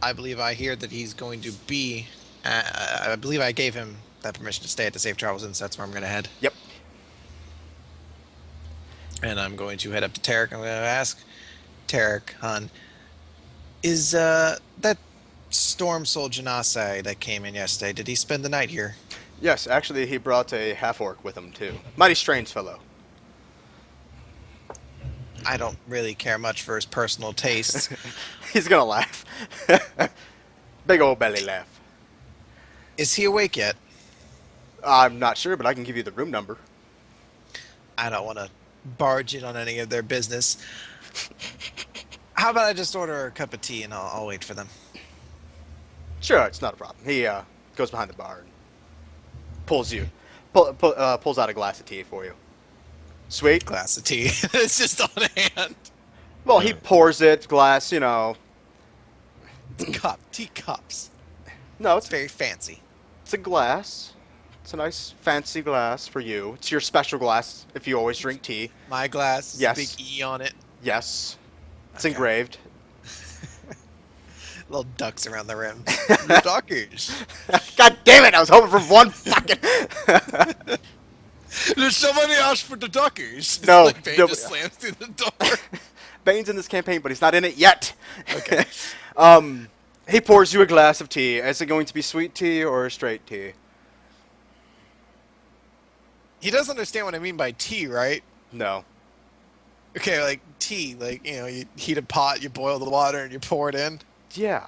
I believe I hear that he's going to be. I believe I gave him that permission to stay at the Safe Travels Inn, so that's where I'm going to head. Yep. And I'm going to head up to Tarek. I'm going to ask Tarek, Han, is that Storm Soul Janase that came in yesterday, did he spend the night here? Yes, actually he brought a half-orc with him too. Mighty strange fellow. I don't really care much for his personal tastes. He's gonna laugh. Big old belly laugh. Is he awake yet? I'm not sure, but I can give you the room number. I don't want to barge in on any of their business. How about I just order a cup of tea and I'll wait for them? Sure, it's not a problem. He goes behind the bar and pulls out a glass of tea for you. Sweet. Glass of tea. It's just on hand. Well, he pours it, glass, you know. Tea cups. No, It's very fancy. it's a glass. It's a nice, fancy glass for you. It's your special glass if you always drink tea. My glass is Yes. a big E on it. Yes. It's Okay. engraved. Little ducks around the rim. The duckers. God damn it! I was hoping for one fucking. Did somebody ask for the duckers? No, Like Bane no, just slams through the door. Bane's in this campaign, but he's not in it yet. Okay. He pours you a glass of tea. Is it going to be sweet tea or straight tea? He does understand what I mean by tea, right? No. Okay, like tea, like, you know, you heat a pot, you boil the water, and you pour it in. Yeah.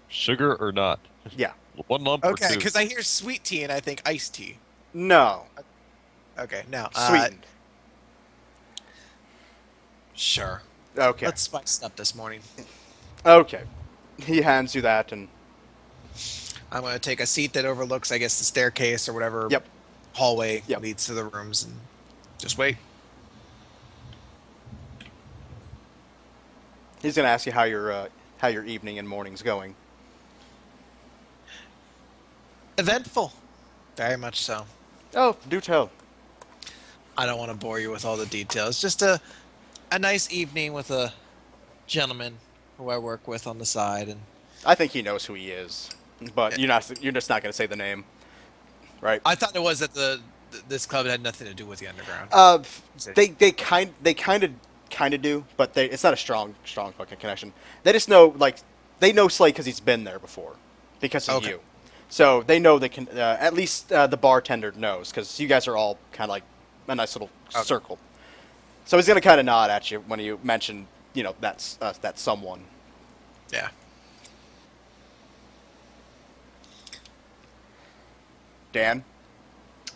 Sugar or not? Yeah. One lump Okay, or two? because I hear sweet tea and I think iced tea. No. Okay, now Sweetened. Sure. Okay. Let's spice it up this morning. Okay. He hands you that, and I'm going to take a seat that overlooks, I guess, the staircase or whatever Yep. hallway Yep. leads to the rooms, and just wait. he's gonna ask you how your evening and morning's going. Eventful. Very much so. Oh, do tell. I don't want to bore you with all the details. Just a nice evening with a gentleman who I work with on the side, and I think he knows who he is, but you're just not gonna say the name, right? I thought it was that this club had nothing to do with the underground. They kind of do, but it's not a strong fucking connection. They just know, like, they know Slade because he's been there before, because of Okay. you. So they know they can. At least the bartender knows, because you guys are all kind of like a nice little circle. So he's gonna kind of nod at you when you mention, that's someone. Yeah. Dan,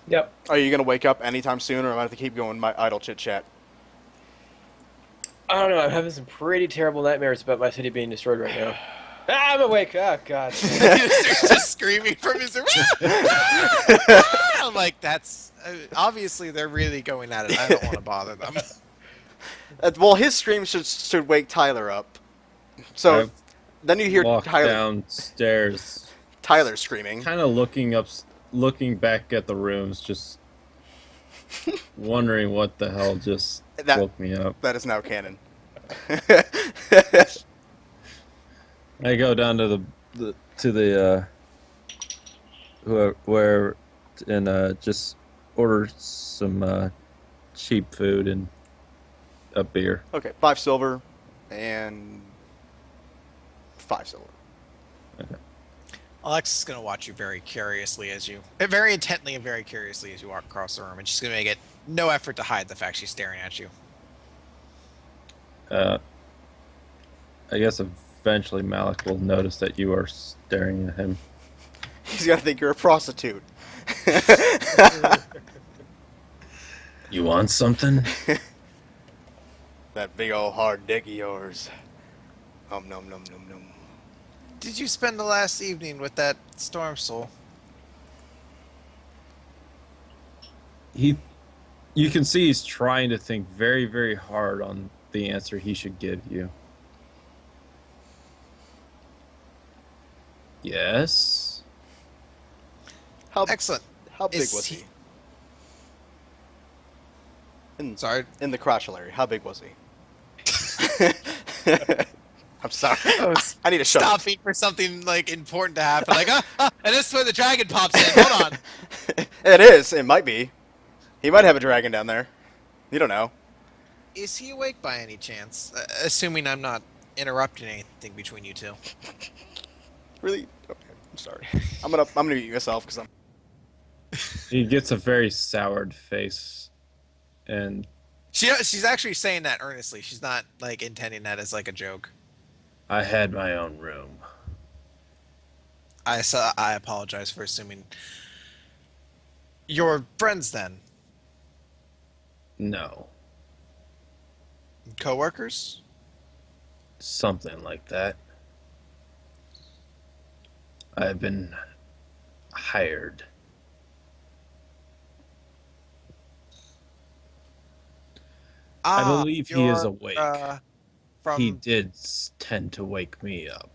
Yep. are you gonna wake up anytime soon, or am I have to keep going my idle chit chat? I don't know. I'm having some pretty terrible nightmares about my city being destroyed right now. I'm awake. Oh, God. Just screaming from his room. I'm like, that's obviously they're really going at it. I don't want to bother them. Well, his scream should wake Tyler up. So I've then you hear Walk Tyler downstairs, screaming. kind of looking back at the rooms, just wondering what the hell just That- woke me up. That is now canon. I go down to the where and just order some cheap food and a beer. Okay, 5 silver and 5 silver. Alexis is going to watch you very intently and very curiously as you walk across the room, and she's going to make it no effort to hide the fact she's staring at you. I guess eventually Malik will notice that you are staring at him. He's gonna think you're a prostitute. You want something? That big old hard dick of yours. Nom nom nom nom nom. Did you spend the last evening with that storm soul? You can see he's trying to think very, very hard on the answer he should give you. Yes. How Excellent. How big Is was he- he? In, Sorry. in the crotchal area, how big was he? I'm sorry. I need to shut up. Stopping for something like important to happen. Like, and this is where the dragon pops in. Hold on. It is. It might be. He might have a dragon down there. You don't know. Is he awake by any chance? Assuming I'm not interrupting anything between you two. Really? Okay. I'm sorry. I'm gonna mute yourself because I'm. He gets a very soured face, and She's actually saying that earnestly. She's not like intending that as like a joke. I had my own room. I apologize for assuming. You're friends then? No, Co-workers? something like that. I've been hired. I believe he is you're, awake. From He did tend to wake me up.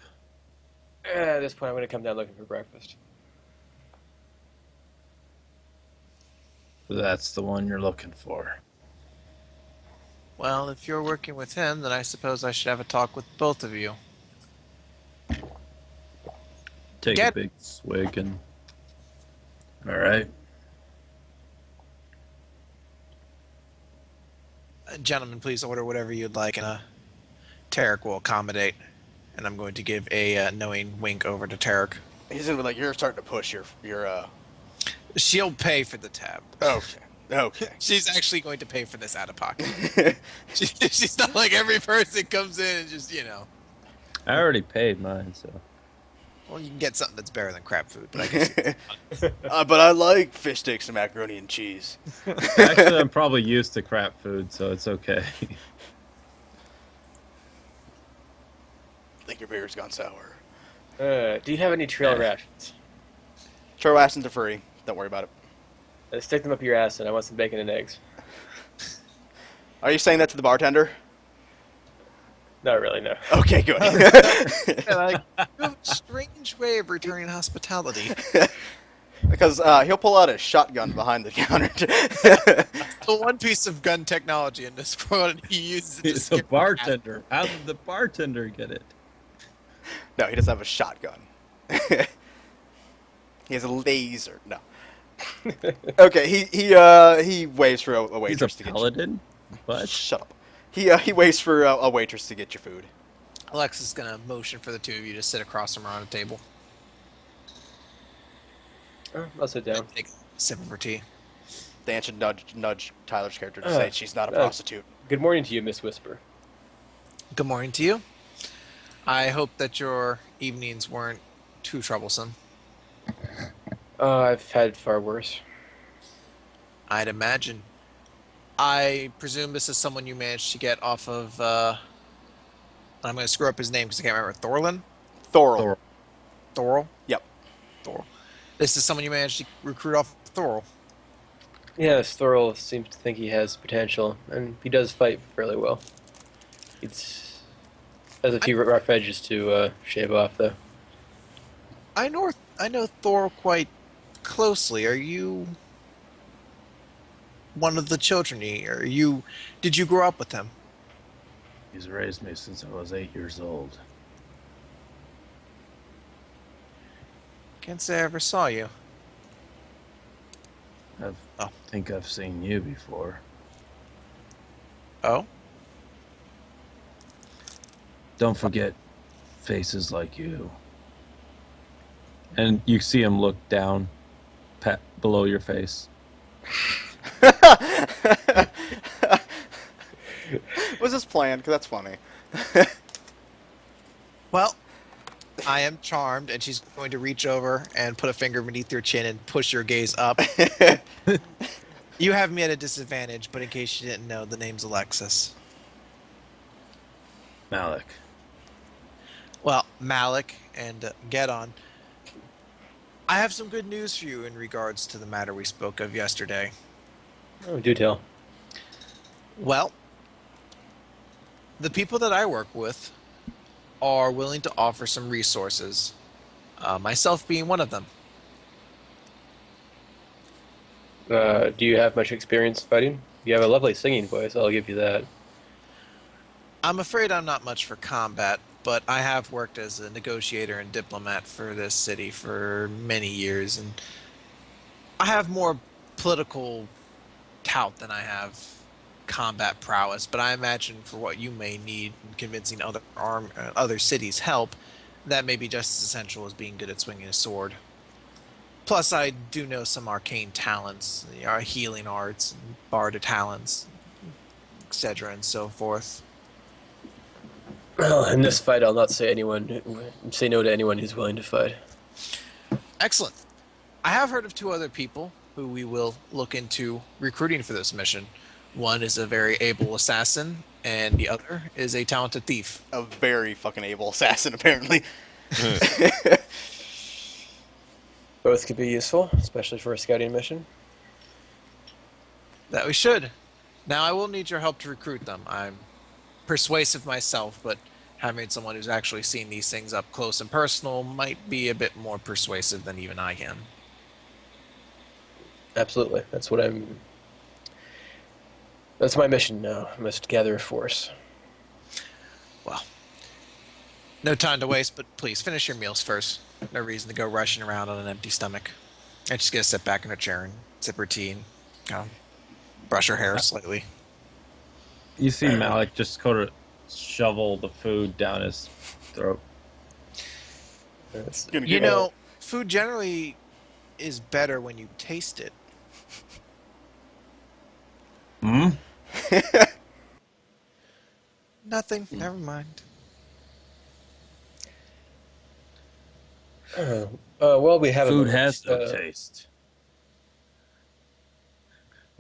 At this point, I'm going to come down looking for breakfast. That's the one you're looking for. Well, if you're working with him, then I suppose I should have a talk with both of you. Take Get- a big swig and... Alright. Gentlemen, please order whatever you'd like, and Tarek will accommodate. And I'm going to give a knowing wink over to Tarek. He's gonna be like, you're starting to push your. She'll pay for the tab. Okay. Okay. She's actually going to pay for this out of pocket. She's not like every person comes in and just, I already paid mine, so... Well, you can get something that's better than crap food, but I guess But I like fish sticks and macaroni and cheese. Actually, I'm probably used to crap food, so it's okay. I think your beer's gone sour. Do you have any trail rations? Trail rations are free. Don't worry about it. Stick them up your ass, and I want some bacon and eggs. Are you saying that to the bartender? Not really, no. Okay, good. like, you have a strange way of returning hospitality. Because he'll pull out a shotgun behind the counter. The one piece of gun technology in this world, and he uses it to It's scare a bartender. How did the bartender get it? No, he doesn't have a shotgun. He has a laser. No. Okay, he waits for a He's a waitress to get you. paladin? What? Shut up. He waits for a waitress to get your food. Alexis is gonna motion for the two of you to sit across from her on a table. I'll sit down. Take a sip of her tea. Dan should nudge Tyler's character to Uh, say she's not a uh, prostitute. Good morning to you, Miss Whisper. Good morning to you. I hope that your evenings weren't too troublesome. I've had far worse. I'd imagine. I presume this is someone you managed to get off of, I'm going to screw up his name because I can't remember. Thorlin? Thorl. Thorl? Yep. Thorl. This is someone you managed to recruit off Thorl. Yes, Thorl seems to think he has potential, and he does fight fairly well. It's has a few rough edges to shave off, though. I know Thorl quite closely. Are you one of the children? Did you grow up with him? He's raised me since I was 8 years old. Can't say I ever saw you. I think I've seen you before. Oh? Don't forget faces like you. And you see him look down, below your face. Was this planned? Because that's funny. Well, I am charmed, and she's going to reach over and put a finger beneath your chin and push your gaze up. You have me at a disadvantage, but in case you didn't know, the name's Alexis. Malik. Well, Malik and Gedon, I have some good news for you in regards to the matter we spoke of yesterday. Oh, do tell. Well, the people that I work with are willing to offer some resources, myself being one of them. Do you have much experience fighting? You have a lovely singing voice, I'll give you that. I'm afraid I'm not much for combat, but I have worked as a negotiator and diplomat for this city for many years, and I have more political tout than I have combat prowess. But I imagine for what you may need in convincing other cities' help, that may be just as essential as being good at swinging a sword. Plus, I do know some arcane talents, healing arts, and bardic talents, etc., and so forth. Well, in this fight, I'll not say no to anyone who's willing to fight. Excellent. I have heard of two other people who we will look into recruiting for this mission. One is a very able assassin, and the other is a talented thief. A very fucking able assassin, apparently. Both could be useful, especially for a scouting mission. That we should. Now, I will need your help to recruit them. I'm persuasive myself, but having someone who's actually seen these things up close and personal might be a bit more persuasive than even I can. Absolutely. That's my mission now. I must gather a force. Well, no time to waste, but please finish your meals first. No reason to go rushing around on an empty stomach. I'm just gonna sit back in a chair and sip her tea and kind of brush her hair slightly. You see Malik just sort of shovel the food down his throat. You know, food generally is better when you taste it. Hmm? Nothing. Never mind. Well, we have Food has no taste.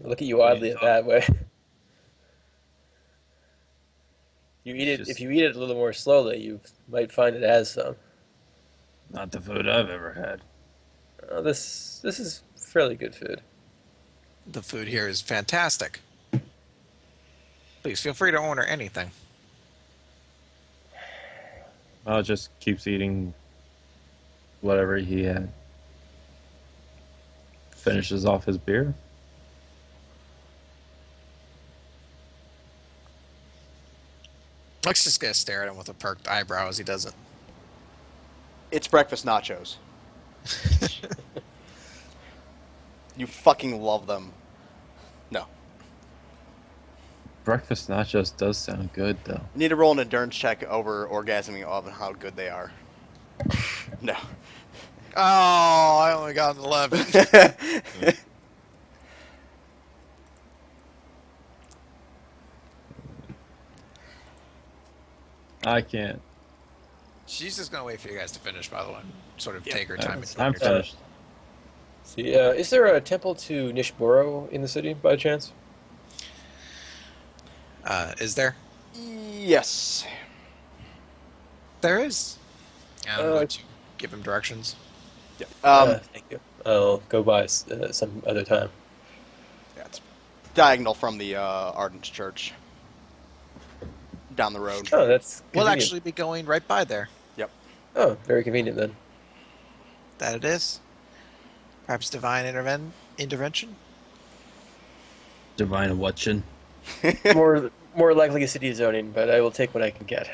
Look at you oddly that way. You eat it. If you eat it a little more slowly, you might find it has some. Not the food I've ever had. This is fairly good food. The food here is fantastic. Please feel free to order anything. Malik just keeps eating whatever he had. Finishes off his beer. Lex just gonna stare at him with a perked eyebrow as he does it. It's breakfast nachos. You fucking love them. No. Breakfast nachos does sound good, though. Need to roll an endurance check over orgasming of how good they are. No. Oh, I only got an 11. I can't. She's just gonna wait for you guys to finish, by the way. Sort of take her time. I'm enjoying yourself. finished. See, is there a temple to Nishiburo in the city by chance? Is there? Yes. There is. I'm Uh, going to give him directions. Yeah. Thank you. I'll go by some other time. Yeah, it's diagonal from the Ardent Church. Down the road. Oh, that's We'll convenient. actually be going right by there. Yep. Oh, very convenient then. That it is. Perhaps divine intervention? Divine watching. More likely a city zoning, but I will take what I can get.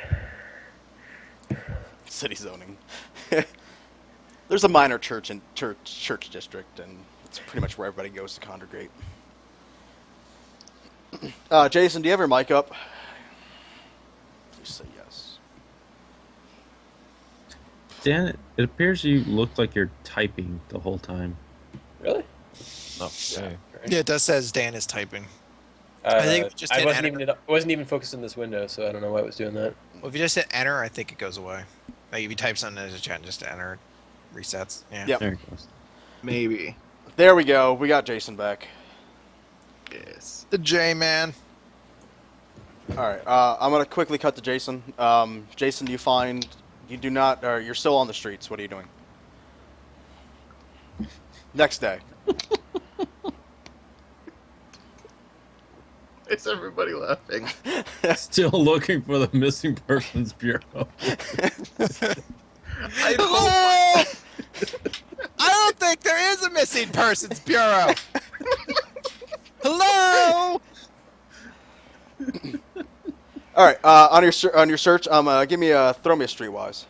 City zoning. There's a minor church and church district, and it's pretty much where everybody goes to congregate. Jason, do you have your mic up? Please say yes. Dan, it appears you look like you're typing the whole time. Really? Oh, okay. Yeah, it does says Dan is typing. I think if you just I hit wasn't even focused in this window, so I don't know why it was doing that. Well, if you just hit enter, I think it goes away. Like if you type something as a chat and just enter, it resets. Yeah. Yep. There it goes. Maybe. There we go. We got Jason back. Yes. The J man. All right. I'm gonna quickly cut to Jason. Jason, you find you do not, or you're still on the streets. What are you doing? Next day. Is everybody laughing? Still looking for the missing persons bureau. I Hello! I don't think there is a missing persons bureau. Hello. All right. On your search, give me throw me a streetwise.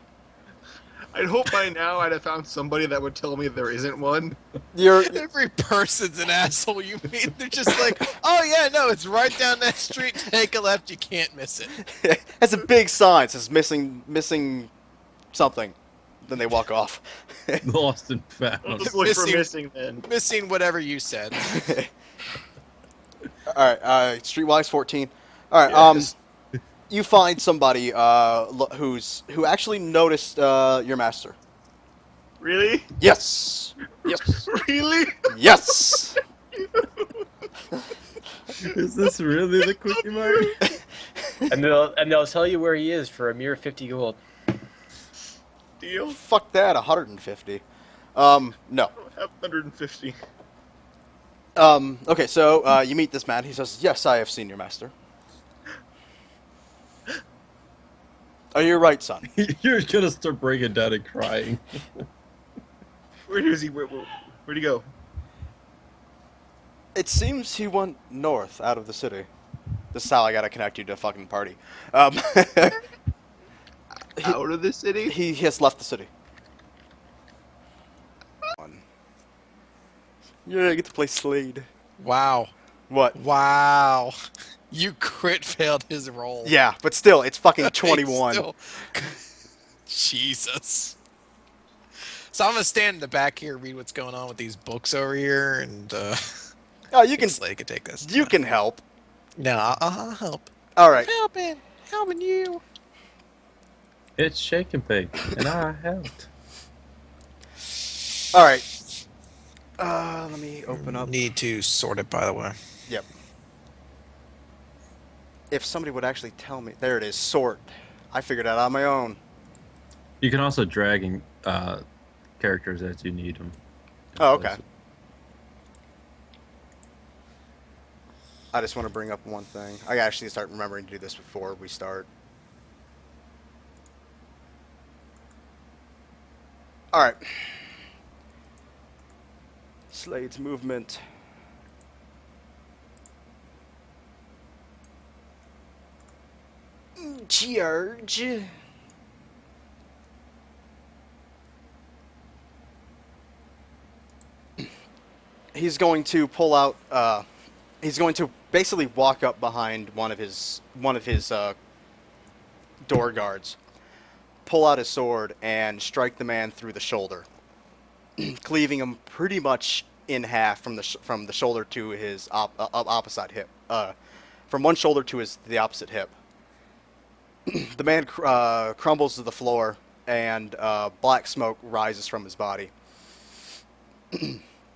I'd hope by now I'd have found somebody that would tell me there isn't one. You're Every person's an asshole you meet. They're just like, oh yeah, no, it's right down that street. Take a left. You can't miss it. has a big sign says missing something. Then they walk off. Lost and found. Let's look for Missing- missing then. Missing whatever you said. All right. Streetwise 14. All right. Yes. You find somebody who actually noticed your master. Really? Yes. Yes. Really? Yes. Is this really the quickie mark? And they'll tell you where he is for a mere 50 gold. Deal? Fuck that. 150. No. I have 150. Okay, so you meet this man. He says, "Yes, I have seen your master." Are you right, son? You're gonna start breaking down and crying. Where is he? Where'd he go? It seems he went north out of the city. This is how I gotta connect you to a fucking party. Out of the city? He has left the city. Yeah, I get to play Slade. Wow. What? Wow. You crit failed his roll. Yeah, but still, it's fucking 21. Still- Jesus. So I'm gonna stand in the back here, read what's going on with these books over here, and Oh, you can Slay could take this. you can help. No, I'll help. All right. Helping you. It's Shake and Bake, and I helped. All right. Let me open up. Need to sort it, by the way. Yep. If somebody would actually tell me, there it is. Sort. I figured it out on my own. You can also drag in characters as you need them. Oh, okay. I just want to bring up one thing. I actually start remembering to do this before we start. All right. Slade's movement. Charge. He's going to pull out. He's going to basically walk up behind one of his door guards, pull out his sword, and strike the man through the shoulder. cleaving him pretty much in half from the shoulder to his opposite hip. From one shoulder to the opposite hip. The man crumbles to the floor, and black smoke rises from his body.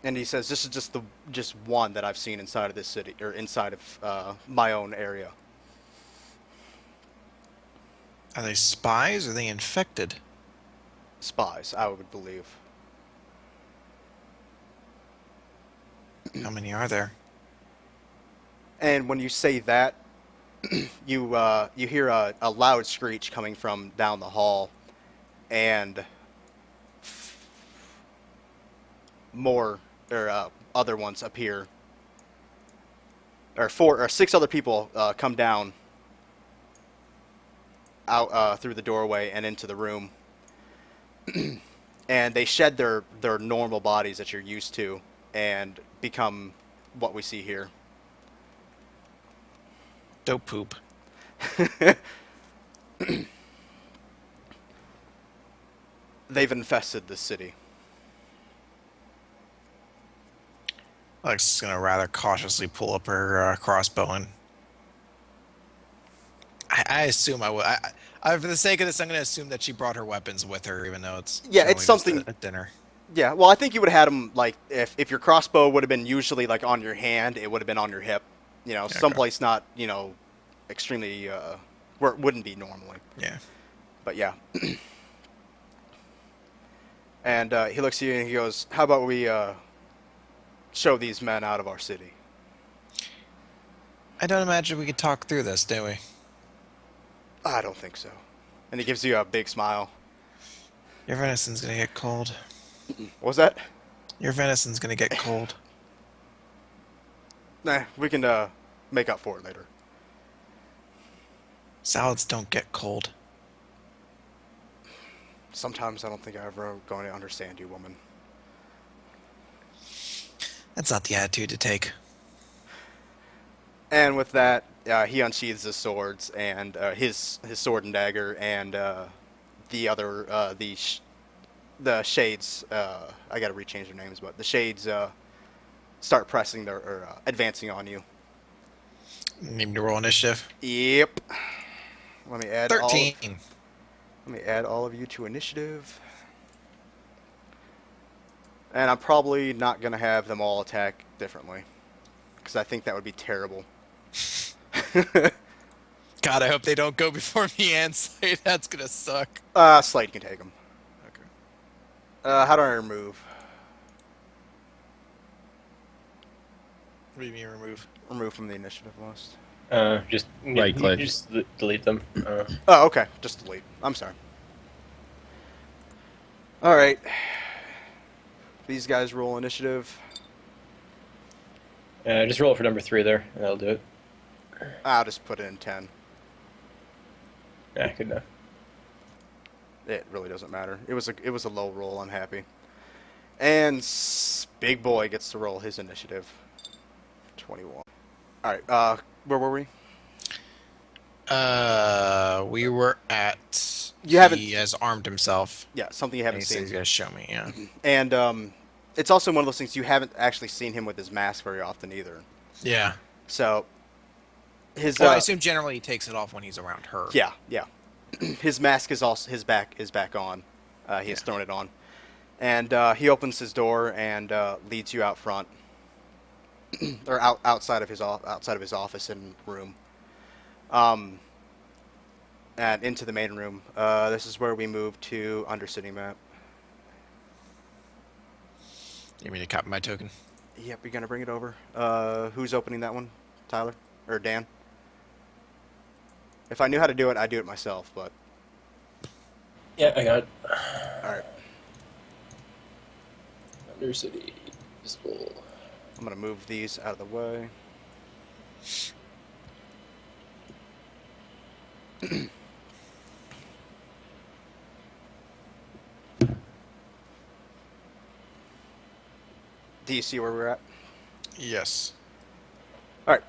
And he says, "This is just one that I've seen inside of this city, or inside of my own area." Are they spies or are they infected? Spies, I would believe. How many are there? And when you say that, you hear a loud screech coming from down the hall, and more or other ones appear, or 6 other people come down out through the doorway and into the room, and they shed their normal bodies that you're used to and become what we see here. Dope poop. They've infested this city. Alex is gonna rather cautiously pull up her crossbow and I assume I would. For the sake of this, I'm gonna assume that she brought her weapons with her, even though it's Yeah, generally it's something. just a dinner. Yeah, well, I think you would have had them, like, if your crossbow would have been usually, like, on your hand, it would have been on your hip. You know, Okay. someplace not, extremely, where it wouldn't be normally. Yeah. But, yeah. And he looks at you and he goes, "How about we show these men out of our city?" I don't imagine we could talk through this, do we? I don't think so. And he gives you a big smile. Your venison's gonna get cold. What was that? Your venison's gonna get cold. Nah, we can make up for it later. Salads don't get cold. Sometimes I don't think I'm ever going to understand you, woman. That's not the attitude to take. And with that, he unsheathes his swords and his sword and dagger, and the other the shades. I got to rechange their names, but the shades start pressing or advancing on you. Need me to roll initiative. Yep. Let me add 13. Let me add all of you to initiative. And I'm probably not going to have them all attack differently, because I think that would be terrible. God, I hope they don't go before me and Slade. That's gonna suck. Slade can take them. Okay. How do I remove? What do you mean remove? Remove from the initiative list. Just Right-click. Just delete them. Oh, okay. Just delete. I'm sorry. All right. These guys roll initiative. Just roll for number 3 there, and that'll do it. I'll just put it in 10. Yeah, good enough. It really doesn't matter. It was a low roll. I'm happy. And Big Boy gets to roll his initiative. 21. All right. Where were we? We were at. You haven't- He has armed himself. Yeah, something you And haven't he says he's seen. gonna show me. Yeah. And it's also one of those things you haven't actually seen him with his mask very often either. Yeah. So his Well, I assume generally he takes it off when he's around her. yeah. His mask is also his back on. He has thrown it on, and he opens his door and leads you out front, or outside of his office and room, and into the main room. This is where we move to Undercity map. You mean to copy my token? Yep, you're gonna bring it over. Who's opening that one? Tyler or Dan? If I knew how to do it, I'd do it myself. But Yeah, I got it. all right, Undercity. Visible. I'm gonna move these out of the way. Do you see where we're at? Yes. All right.